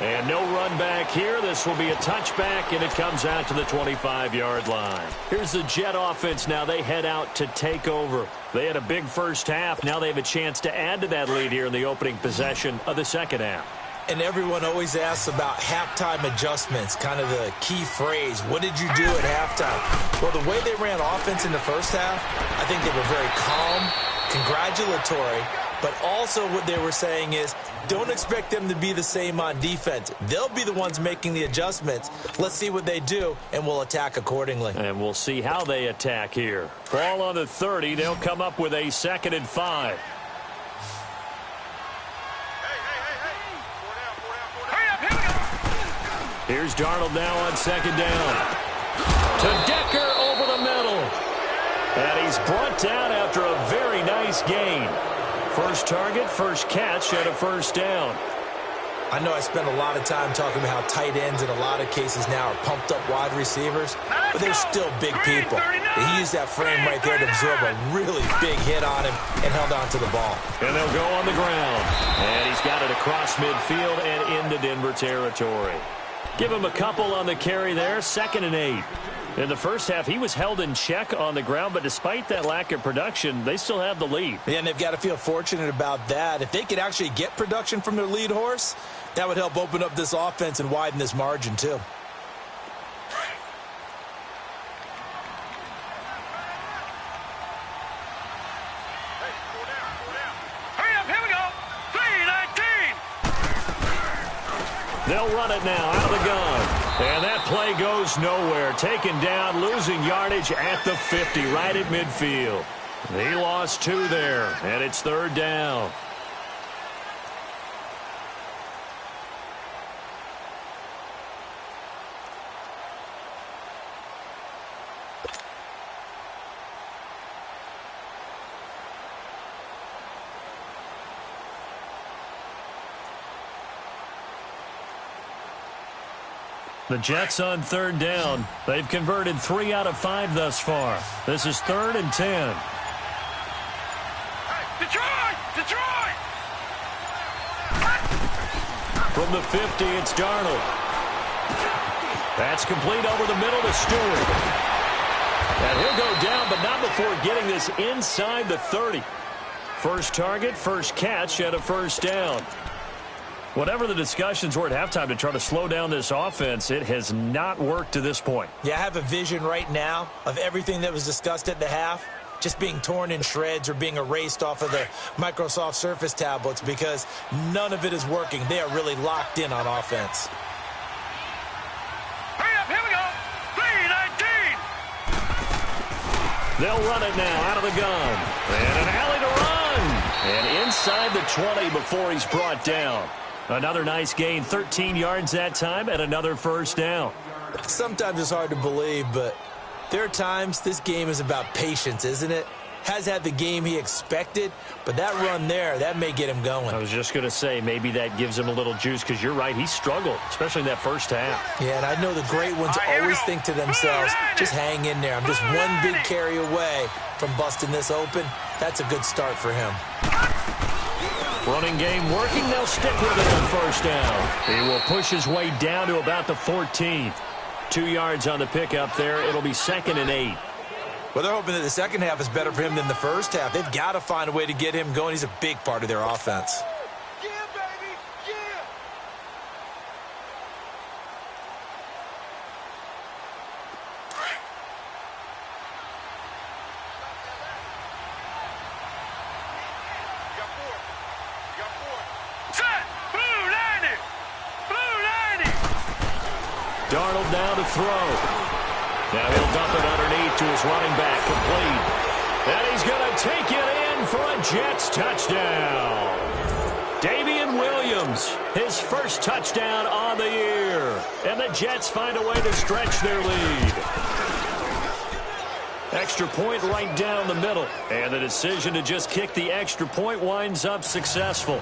And no run back here. This will be a touchback, and it comes out to the 25-yard line. Here's the Jet offense now. They head out to take over. They had a big first half. Now they have a chance to add to that lead here in the opening possession of the second half. And everyone always asks about halftime adjustments, kind of the key phrase. What did you do at halftime? Well, the way they ran offense in the first half, I think they were very calm, congratulatory, but also what they were saying is, don't expect them to be the same on defense. They'll be the ones making the adjustments. Let's see what they do, and we'll attack accordingly. And we'll see how they attack here. Ball on the 30. They'll come up with a 2nd and 5. Here's Darnold now on 2nd down. To Decker over the middle. And he's brought down after a very nice gain. First target, first catch, and a 1st down. I know I spent a lot of time talking about how tight ends in a lot of cases now are pumped up wide receivers, but they're still big people. He used that frame right there to absorb a really big hit on him and held on to the ball. And they'll go on the ground. And he's got it across midfield and into Denver territory. Give him a couple on the carry there, 2nd and 8. In the first half, he was held in check on the ground, but despite that lack of production, they still have the lead. Yeah, and they've got to feel fortunate about that. If they could actually get production from their lead horse, that would help open up this offense and widen this margin too. Hurry up, here we go. 3-19. They'll run it now out of the gun. And that play goes nowhere. Taken down, losing yardage at the 50, right at midfield. He lost 2 there, and it's 3rd down. The Jets on 3rd down. They've converted 3 out of 5 thus far. This is 3rd and 10. Detroit! Detroit! From the 50, it's Darnold. That's complete over the middle to Stewart. And he'll go down, but not before getting this inside the 30. First target, first catch, and a 1st down. Whatever the discussions were at halftime to try to slow down this offense, it has not worked to this point. Yeah, I have a vision right now of everything that was discussed at the half just being torn in shreds or being erased off of the Microsoft Surface tablets because none of it is working. They are really locked in on offense. Hurry up, here we go. 3-19. They'll run it now out of the gun. And an alley to run. And inside the 20 before he's brought down. Another nice gain, 13 yards that time, and another 1st down. Sometimes it's hard to believe, but there are times this game is about patience, isn't it? Has had the game he expected, but that run there, that may get him going. I was just going to say, maybe that gives him a little juice, because you're right, he struggled, especially in that first half. Yeah, and I know the great ones always think to themselves, just hang in there. I'm just one big carry away from busting this open. That's a good start for him. Running game working. They'll stick with it on 1st down. He will push his way down to about the 14. 2 yards on the pickup there. It'll be 2nd and 8. Well, they're hoping that the second half is better for him than the first half. They've got to find a way to get him going. He's a big part of their offense. Yeah, baby, yeah. Set! Blue 90! Blue 90! Darnold now to throw. Now he'll dump it underneath to his running back, complete. And he's going to take it in for a Jets touchdown. Damian Williams, his first touchdown on the year. And the Jets find a way to stretch their lead. Extra point right down the middle. And the decision to just kick the extra point winds up successful.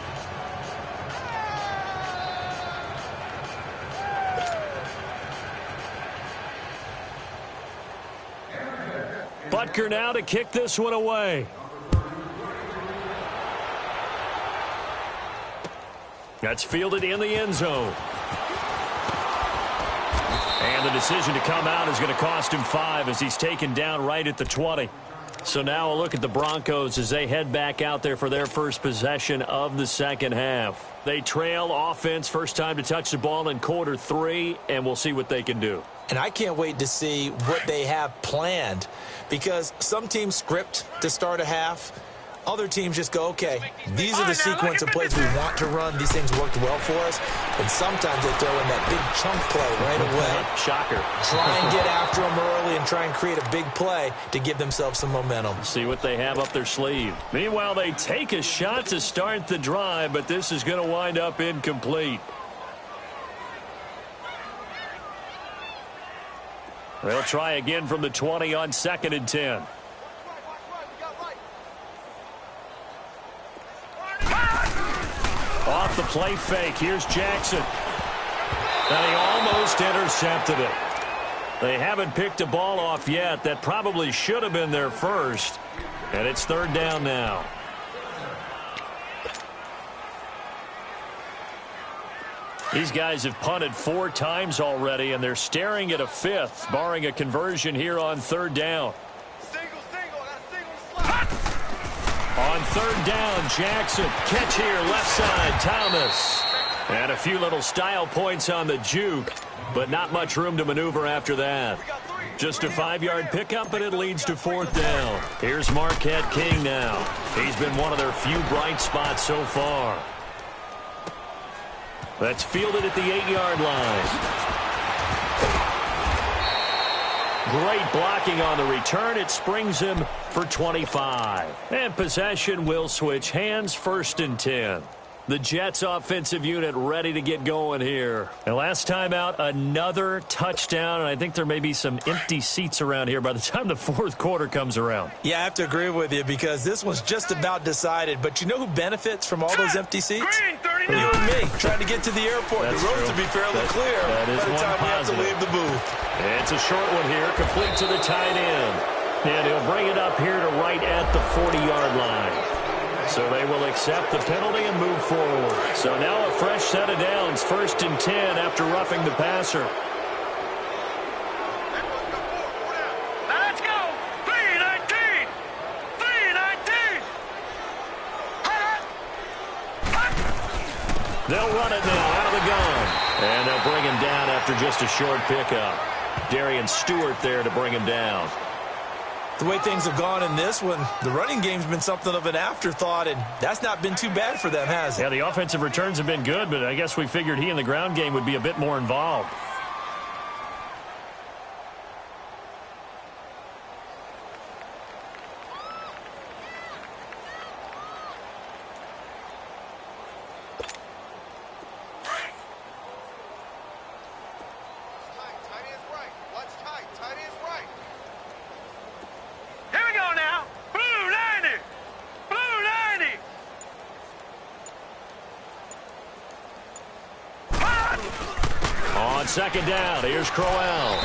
Butker now to kick this one away. That's fielded in the end zone. And the decision to come out is going to cost him 5 as he's taken down right at the 20. So now a look at the Broncos as they head back out there for their first possession of the second half. They trail offense, first time to touch the ball in quarter 3, and we'll see what they can do. And I can't wait to see what they have planned because some teams script to start a half. Other teams just go, okay, these are the sequence of plays we want to run. These things worked well for us. And sometimes they throw in that big chunk play right away. Shocker. Try and get after them early and try and create a big play to give themselves some momentum. See what they have up their sleeve. Meanwhile, they take a shot to start the drive, but this is going to wind up incomplete. They'll try again from the 20 on 2nd and 10. Off the a play fake. Here's Jackson. And he almost intercepted it. They haven't picked a ball off yet. That probably should have been their first. And it's third down now. These guys have punted 4 times already, and they're staring at a 5th, barring a conversion here on third down. On third down, Jackson. Catch here, left side, Thomas. And a few little style points on the juke, but not much room to maneuver after that. Just a 5-yard pickup, but it leads to fourth down. Here's Marquette King now. He's been one of their few bright spots so far. That's fielded at the 8-yard line. Great blocking on the return. It springs him for 25. And possession will switch hands, 1st and 10. The Jets offensive unit ready to get going here. And last time out, another touchdown, and I think there may be some empty seats around here by the time the fourth quarter comes around. Yeah, I have to agree with you because this one's just about decided. But you know who benefits from all those empty seats? You and me, trying to get to the airport. That's the roads true. will be fairly clear that is by the time we have to leave the booth. It's a short one here, complete to the tight end. And he'll bring it up here to right at the 40-yard line. So they will accept the penalty and move forward. So now a fresh set of downs, 1st and 10 after roughing the passer. Now let's go. 3-19. 3-19. They'll run it now out of the gun. And they'll bring him down after just a short pickup. Darian Stewart there to bring him down. The way things have gone in this one, the running game's been something of an afterthought, and that's not been too bad for them, has it? Yeah, the offensive returns have been good, but I guess we figured he in the ground game would be a bit more involved. Second down, here's Crowell.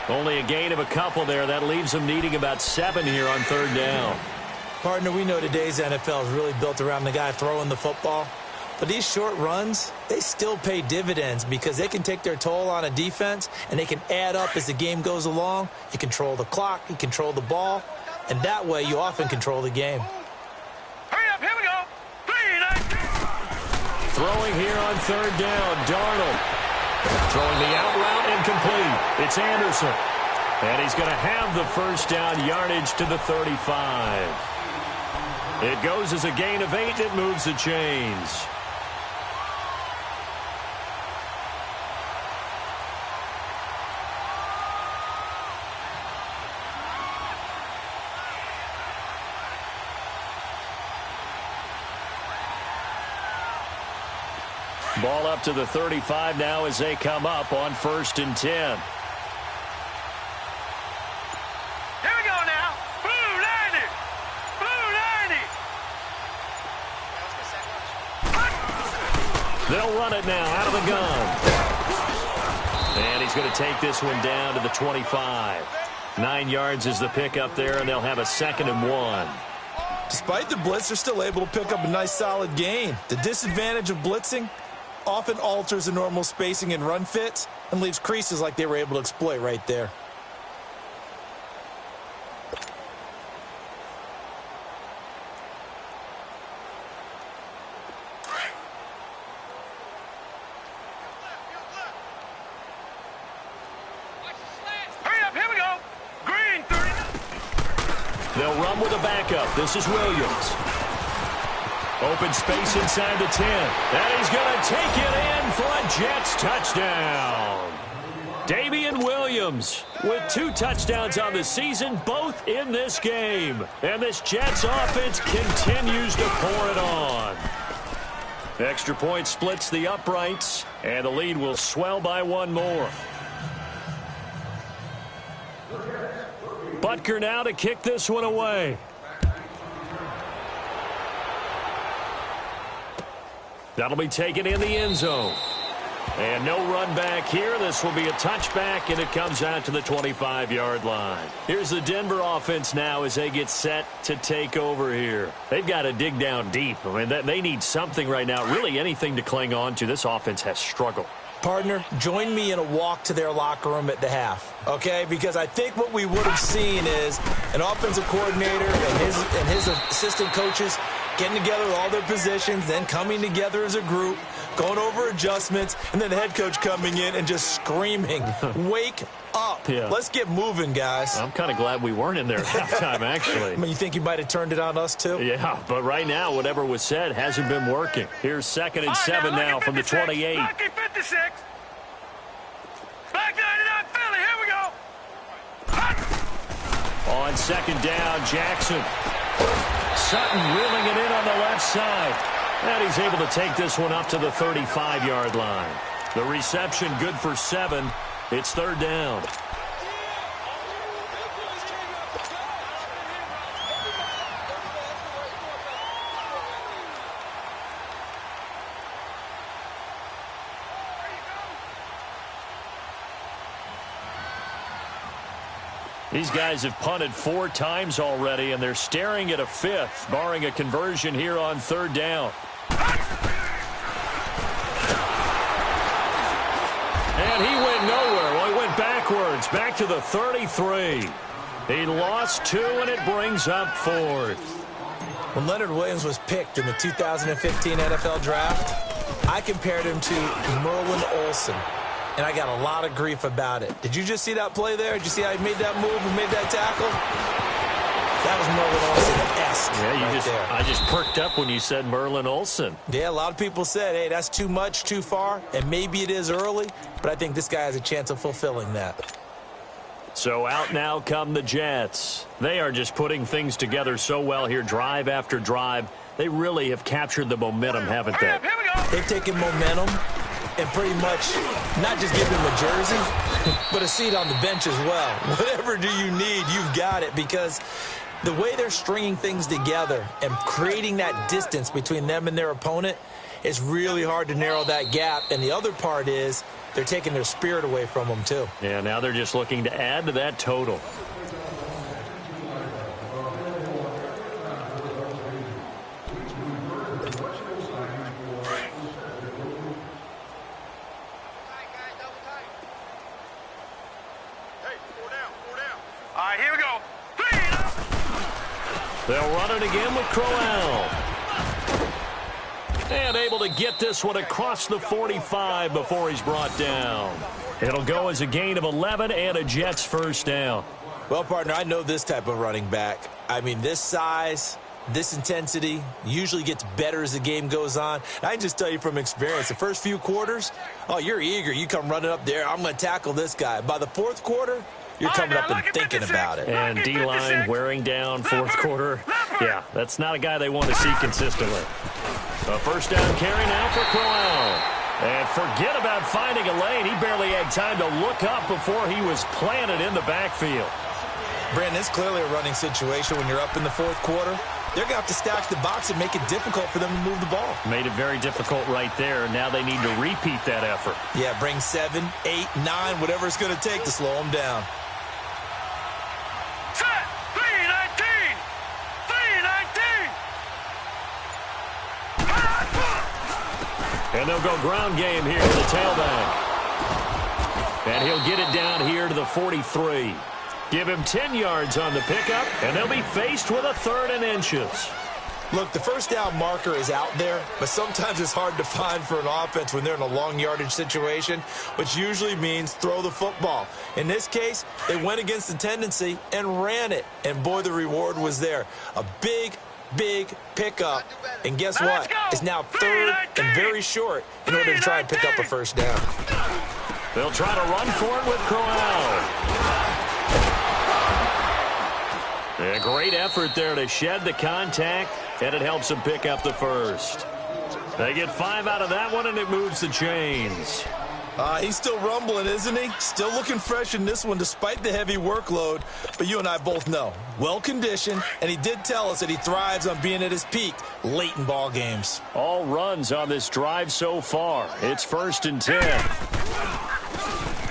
Only a gain of a couple there. That leaves him needing about 7 here on third down. Partner, we know today's NFL is really built around the guy throwing the football. But these short runs, they still pay dividends because they can take their toll on a defense, and they can add up as the game goes along. You control the clock, you control the ball, and that way you often control the game. Hurry up, here we go. 3-19. Throwing here on third down, Darnold. Throwing the out route incomplete. It's Anderson. And he's going to have the first down, yardage to the 35. It goes as a gain of 8. It moves the chains. Ball up to the 35 now as they come up on 1st and 10. Here we go now. Blue 90. Blue 90. They'll run it now out of the gun. And he's going to take this one down to the 25. 9 yards is the pickup there, and they'll have a 2nd and 1. Despite the blitz, they're still able to pick up a nice solid gain. The disadvantage of blitzing often alters the normal spacing and run fits and leaves creases like they were able to exploit right there. Hurry up, here we go. Green 30. They'll run with a backup. This is Williams. Open space inside the 10. And he's going to take it in for a Jets touchdown. Damian Williams with 2 touchdowns on the season, both in this game. And this Jets offense continues to pour it on. Extra point splits the uprights, and the lead will swell by 1 more. Butker now to kick this one away. That'll be taken in the end zone. And no run back here. This will be a touchback, and it comes out to the 25-yard line. Here's the Denver offense now as they get set to take over here. They've got to dig down deep. I mean, they need something right now, really anything to cling on to. This offense has struggled. Partner, join me in a walk to their locker room at the half, okay? Because I think what we would have seen is an offensive coordinator and his assistant coaches getting together with all their positions, then coming together as a group, going over adjustments, and then the head coach coming in and just screaming, wake up. Yeah. Let's get moving, guys. I'm kind of glad we weren't in there at halftime, actually. I mean, you think you might have turned it on us, too? Yeah, but right now, whatever was said hasn't been working. Here's 2nd and 7 now from the 28. Lucky 56. Back 99 Philly. Here we go. On 2nd down, Jackson. Sutton reeling it in on the left side. And he's able to take this one up to the 35-yard line. The reception good for 7. It's 3rd down. These guys have punted 4 times already, and they're staring at a 5th, barring a conversion here on 3rd down. And he went nowhere. Well, he went backwards, back to the 33. He lost 2, and it brings up 4th. When Leonard Williams was picked in the 2015 NFL Draft, I compared him to Merlin Olsen. And I got a lot of grief about it. Did you just see that play there? Did you see how he made that move and made that tackle? That was Merlin Olsen-esque. I just perked up when you said Merlin Olsen. Yeah, a lot of people said, hey, that's too much, too far, and maybe it is early, but I think this guy has a chance of fulfilling that. So out now come the Jets. They are just putting things together so well here, drive after drive. They really have captured the momentum, haven't they? Here we go. They've taken momentum and pretty much not just give him a jersey, but a seat on the bench as well. Whatever do you need, you've got it, because the way they're stringing things together and creating that distance between them and their opponent is really hard to narrow that gap. And the other part is they're taking their spirit away from them, too. Yeah, now they're just looking to add to that total. They'll run it again with Crowell. And able to get this one across the 45 before he's brought down. It'll go as a gain of 11 and a Jets first down. Well, partner, I know this type of running back. I mean, this size, this intensity usually gets better as the game goes on. I can just tell you from experience, the first few quarters, oh, you're eager. You come running up there, I'm going to tackle this guy. By the fourth quarter, you're coming up and thinking about it. And D-line wearing down fourth quarter. Yeah, that's not a guy they want to see consistently. A first down carry now for Crowell. And forget about finding a lane. He barely had time to look up before he was planted in the backfield. Brandon, it's clearly a running situation when you're up in the fourth quarter. They're going to have to stack the box and make it difficult for them to move the ball. Made it very difficult right there. Now they need to repeat that effort. Yeah, bring 7, 8, 9, whatever it's going to take to slow them down. Set. 319. 319. And they'll go ground game here to the tailback. And he'll get it down here to the 43. Give him 10 yards on the pickup, and they'll be faced with a 3rd and inches. Look, the first down marker is out there, but sometimes it's hard to find for an offense when they're in a long yardage situation, which usually means throw the football. In this case, they went against the tendency and ran it, and boy, the reward was there. A big pickup, and guess what? It's now 3rd and very short in order to try and pick up a first down. They'll try to run for it with Crowell. A great effort there to shed the contact, and it helps them pick up the first. They get 5 out of that one, and it moves the chains. He's still rumbling, isn't he? Still looking fresh in this one despite the heavy workload. But you and I both know, well-conditioned, and he did tell us that he thrives on being at his peak late in ball games. All runs on this drive so far. It's 1st and 10.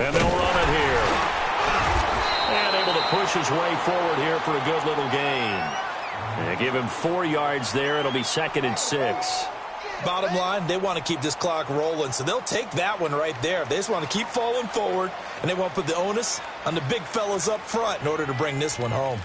And they'll run it here. And able to push his way forward here for a good little gain. And give him 4 yards there. It'll be 2nd and 6. Bottom line, they want to keep this clock rolling, so they'll take that one right there. They just want to keep falling forward, and they want to put the onus on the big fellas up front in order to bring this one home.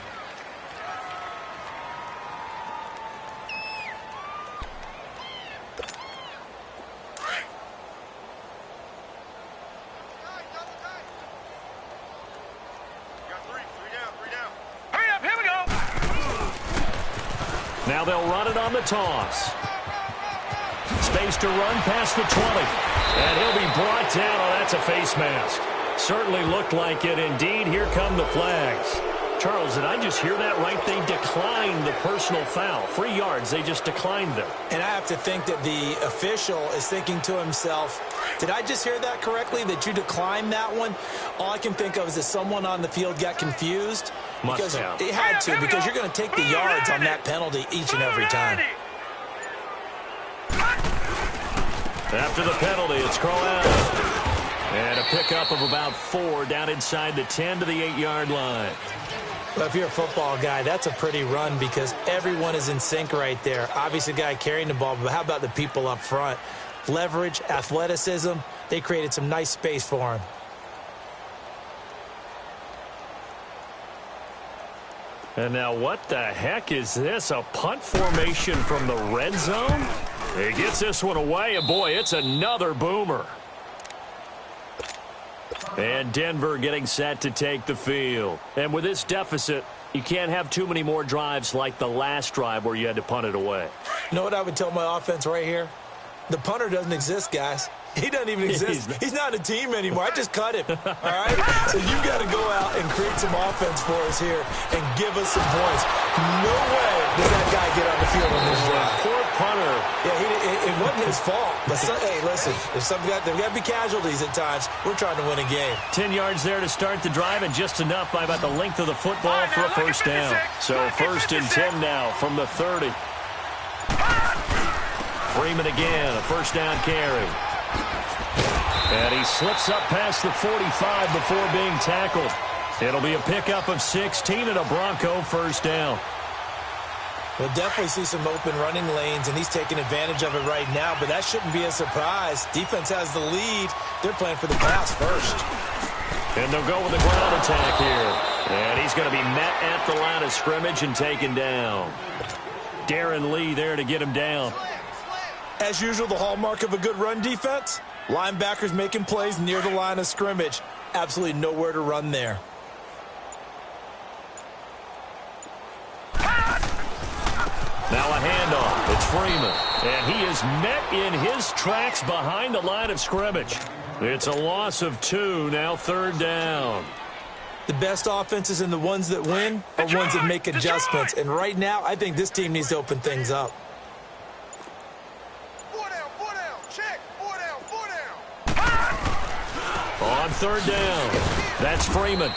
Hurry up, here we go. Now they'll run it on the toss. Space to run past the 20. And he'll be brought down. Oh, that's a face mask. Certainly looked like it. Indeed, here come the flags. Charles, did I just hear that right? They declined the personal foul. 3 yards, they just declined them. And I have to think that the official is thinking to himself, did I just hear that correctly, that you declined that one? All I can think of is that someone on the field got confused. Must have. It had to, because you're going to take the yards on that penalty each and every time. After the penalty, it's Crowell. And a pickup of about 4 down inside the 10 to the 8-yard line. Well, if you're a football guy, that's a pretty run because everyone is in sync right there. Obviously, the guy carrying the ball, but how about the people up front? Leverage, athleticism, they created some nice space for him. And now what the heck is this? A punt formation from the red zone? He gets this one away, and boy, it's another boomer. And Denver getting set to take the field. And with this deficit, you can't have too many more drives like the last drive where you had to punt it away. You know what I would tell my offense right here? The punter doesn't exist, guys. He doesn't even exist. He's not a team anymore. I just cut him. All right? So you got to go out and create some offense for us here and give us some points. No way does that guy get on the field on this drive. Poor punter. Yeah, it wasn't his fault. But hey, listen, there's got to be casualties at times. We're trying to win a game. 10 yards there to start the drive, and just enough by about the length of the football for a first down. So 1st and 10 now from the 30. Freeman again, a first down carry. And he slips up past the 45 before being tackled. It'll be a pickup of 16 and a Bronco first down. We'll definitely see some open running lanes, and he's taking advantage of it right now, but that shouldn't be a surprise. Defense has the lead. They're playing for the pass first. And they'll go with the ground attack here. And he's going to be met at the line of scrimmage and taken down. Darren Lee there to get him down. As usual, the hallmark of a good run defense, linebackers making plays near the line of scrimmage. Absolutely nowhere to run there. Now a handoff. It's Freeman. And he is met in his tracks behind the line of scrimmage. It's a loss of 2, now 3rd down. The best offenses and the ones that win are ones that make adjustments. And right now, I think this team needs to open things up. On 3rd down, that's Freeman.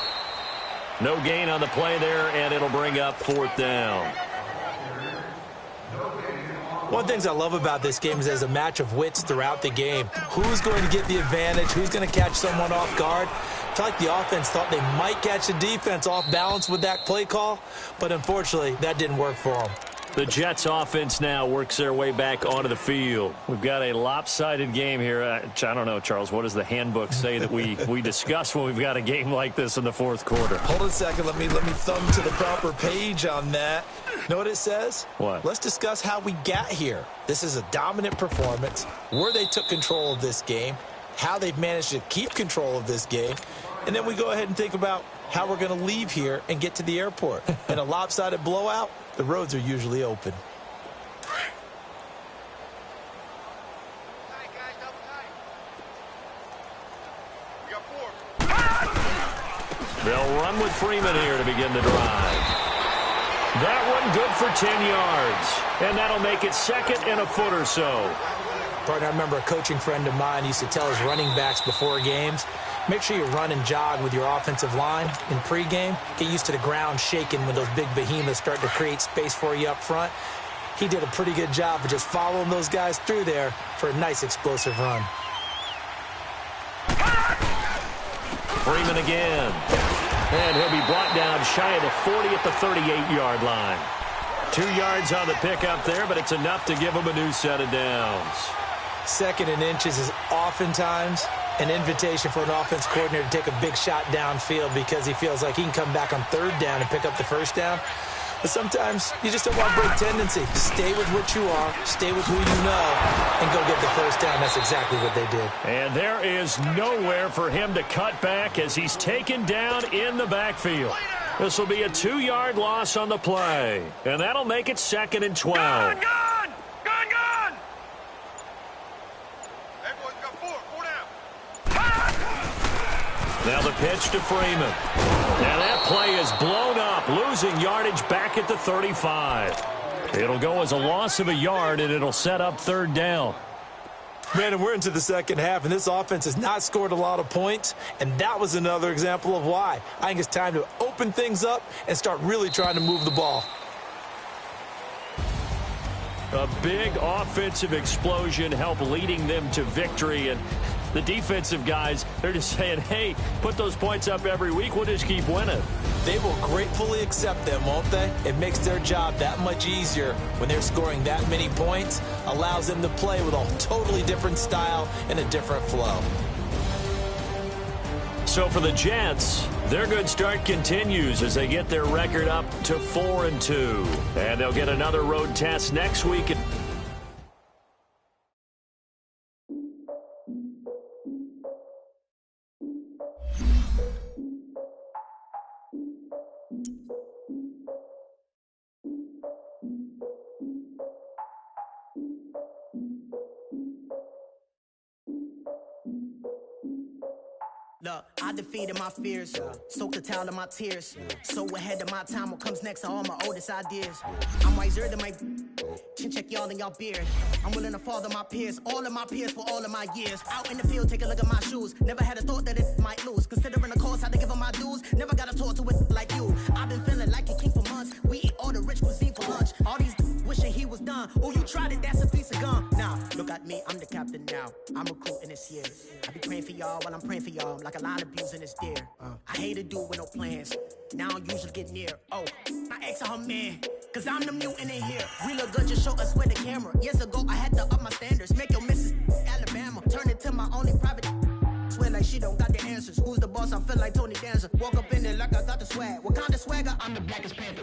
No gain on the play there, and it'll bring up 4th down. One of the things I love about this game is there's a match of wits throughout the game. Who's going to get the advantage? Who's going to catch someone off guard? I feel like the offense thought they might catch the defense off balance with that play call, but unfortunately, that didn't work for them. The Jets offense now works their way back onto the field. We've got a lopsided game here. I don't know, Charles, what does the handbook say that we discuss when we've got a game like this in the 4th quarter? Hold a second. Let me thumb to the proper page on that. Know what it says? What? Let's discuss how we got here. This is a dominant performance, where they took control of this game, how they've managed to keep control of this game, and then we go ahead and think about how we're going to leave here and get to the airport. In a lopsided blowout, the roads are usually open. They'll run with Freeman here to begin the drive. That one good for 10 yards. And that'll make it 2nd and a foot or so. Partner, I remember a coaching friend of mine used to tell his running backs before games, make sure you run and jog with your offensive line in pregame. Get used to the ground shaking when those big behemoths start to create space for you up front. He did a pretty good job of just following those guys through there for a nice explosive run. Freeman again. And he'll be brought down shy of the 40 at the 38-yard line. 2 yards on the pickup there, but it's enough to give him a new set of downs. 2nd and inches is oftentimes an invitation for an offense coordinator to take a big shot downfield because he feels like he can come back on 3rd down and pick up the 1st down. But sometimes you just don't want to break tendency. Stay with what you are, stay with who you know, and go get the 1st down. That's exactly what they did. And there is nowhere for him to cut back as he's taken down in the backfield. This will be a 2-yard loss on the play, and that'll make it 2nd and 12. Gun! Hey, boys, got 4 down. Now the pitch to Freeman. And that play is blown up, losing yardage back at the 35. It'll go as a loss of a yard, and it'll set up 3rd down. Brandon, we're into the 2nd half, and this offense has not scored a lot of points, and that was another example of why. I think it's time to open things up and start really trying to move the ball. A big offensive explosion helped leading them to victory, and the defensive guys, they're just saying, hey, put those points up every week, we'll just keep winning. They will gratefully accept them, won't they? It makes their job that much easier when they're scoring that many points, allows them to play with a totally different style and a different flow. So for the Jets, their good start continues as they get their record up to 4-2. And they'll get another road test next week. Look, I defeated my fears, soaked the towel in my tears. So ahead of my time, what comes next are all my oldest ideas. I'm wiser than my chin check y'all in y'all beard. I'm willing to father my peers, all of my peers for all of my years. Out in the field, take a look at my shoes. Never had a thought that it might lose. Considering the cost, I had to give them my dues. Never got a talk to it like you. I've been feeling like a king for months. We eat all the rich cuisine for lunch. All these wishing he was done. Oh, you tried it, that's a piece of gum. Now, look at me, I'm the captain now. I'm recruiting this year. I be praying for y'all while I'm praying for y'all. Like a line abusing this deer. I hate a dude with no plans. Now I don't usually get near. Oh, my ex her man. Cause I'm the mutant in here. We look good, just show us where the camera. Years ago, I had to up my standards. Make your missus Alabama. Turn it to my only private. Swear like she don't got the answers. Who's the boss? I feel like Tony Danza. Walk up in there like I got the swag. What kind of swagger? I'm the blackest panther.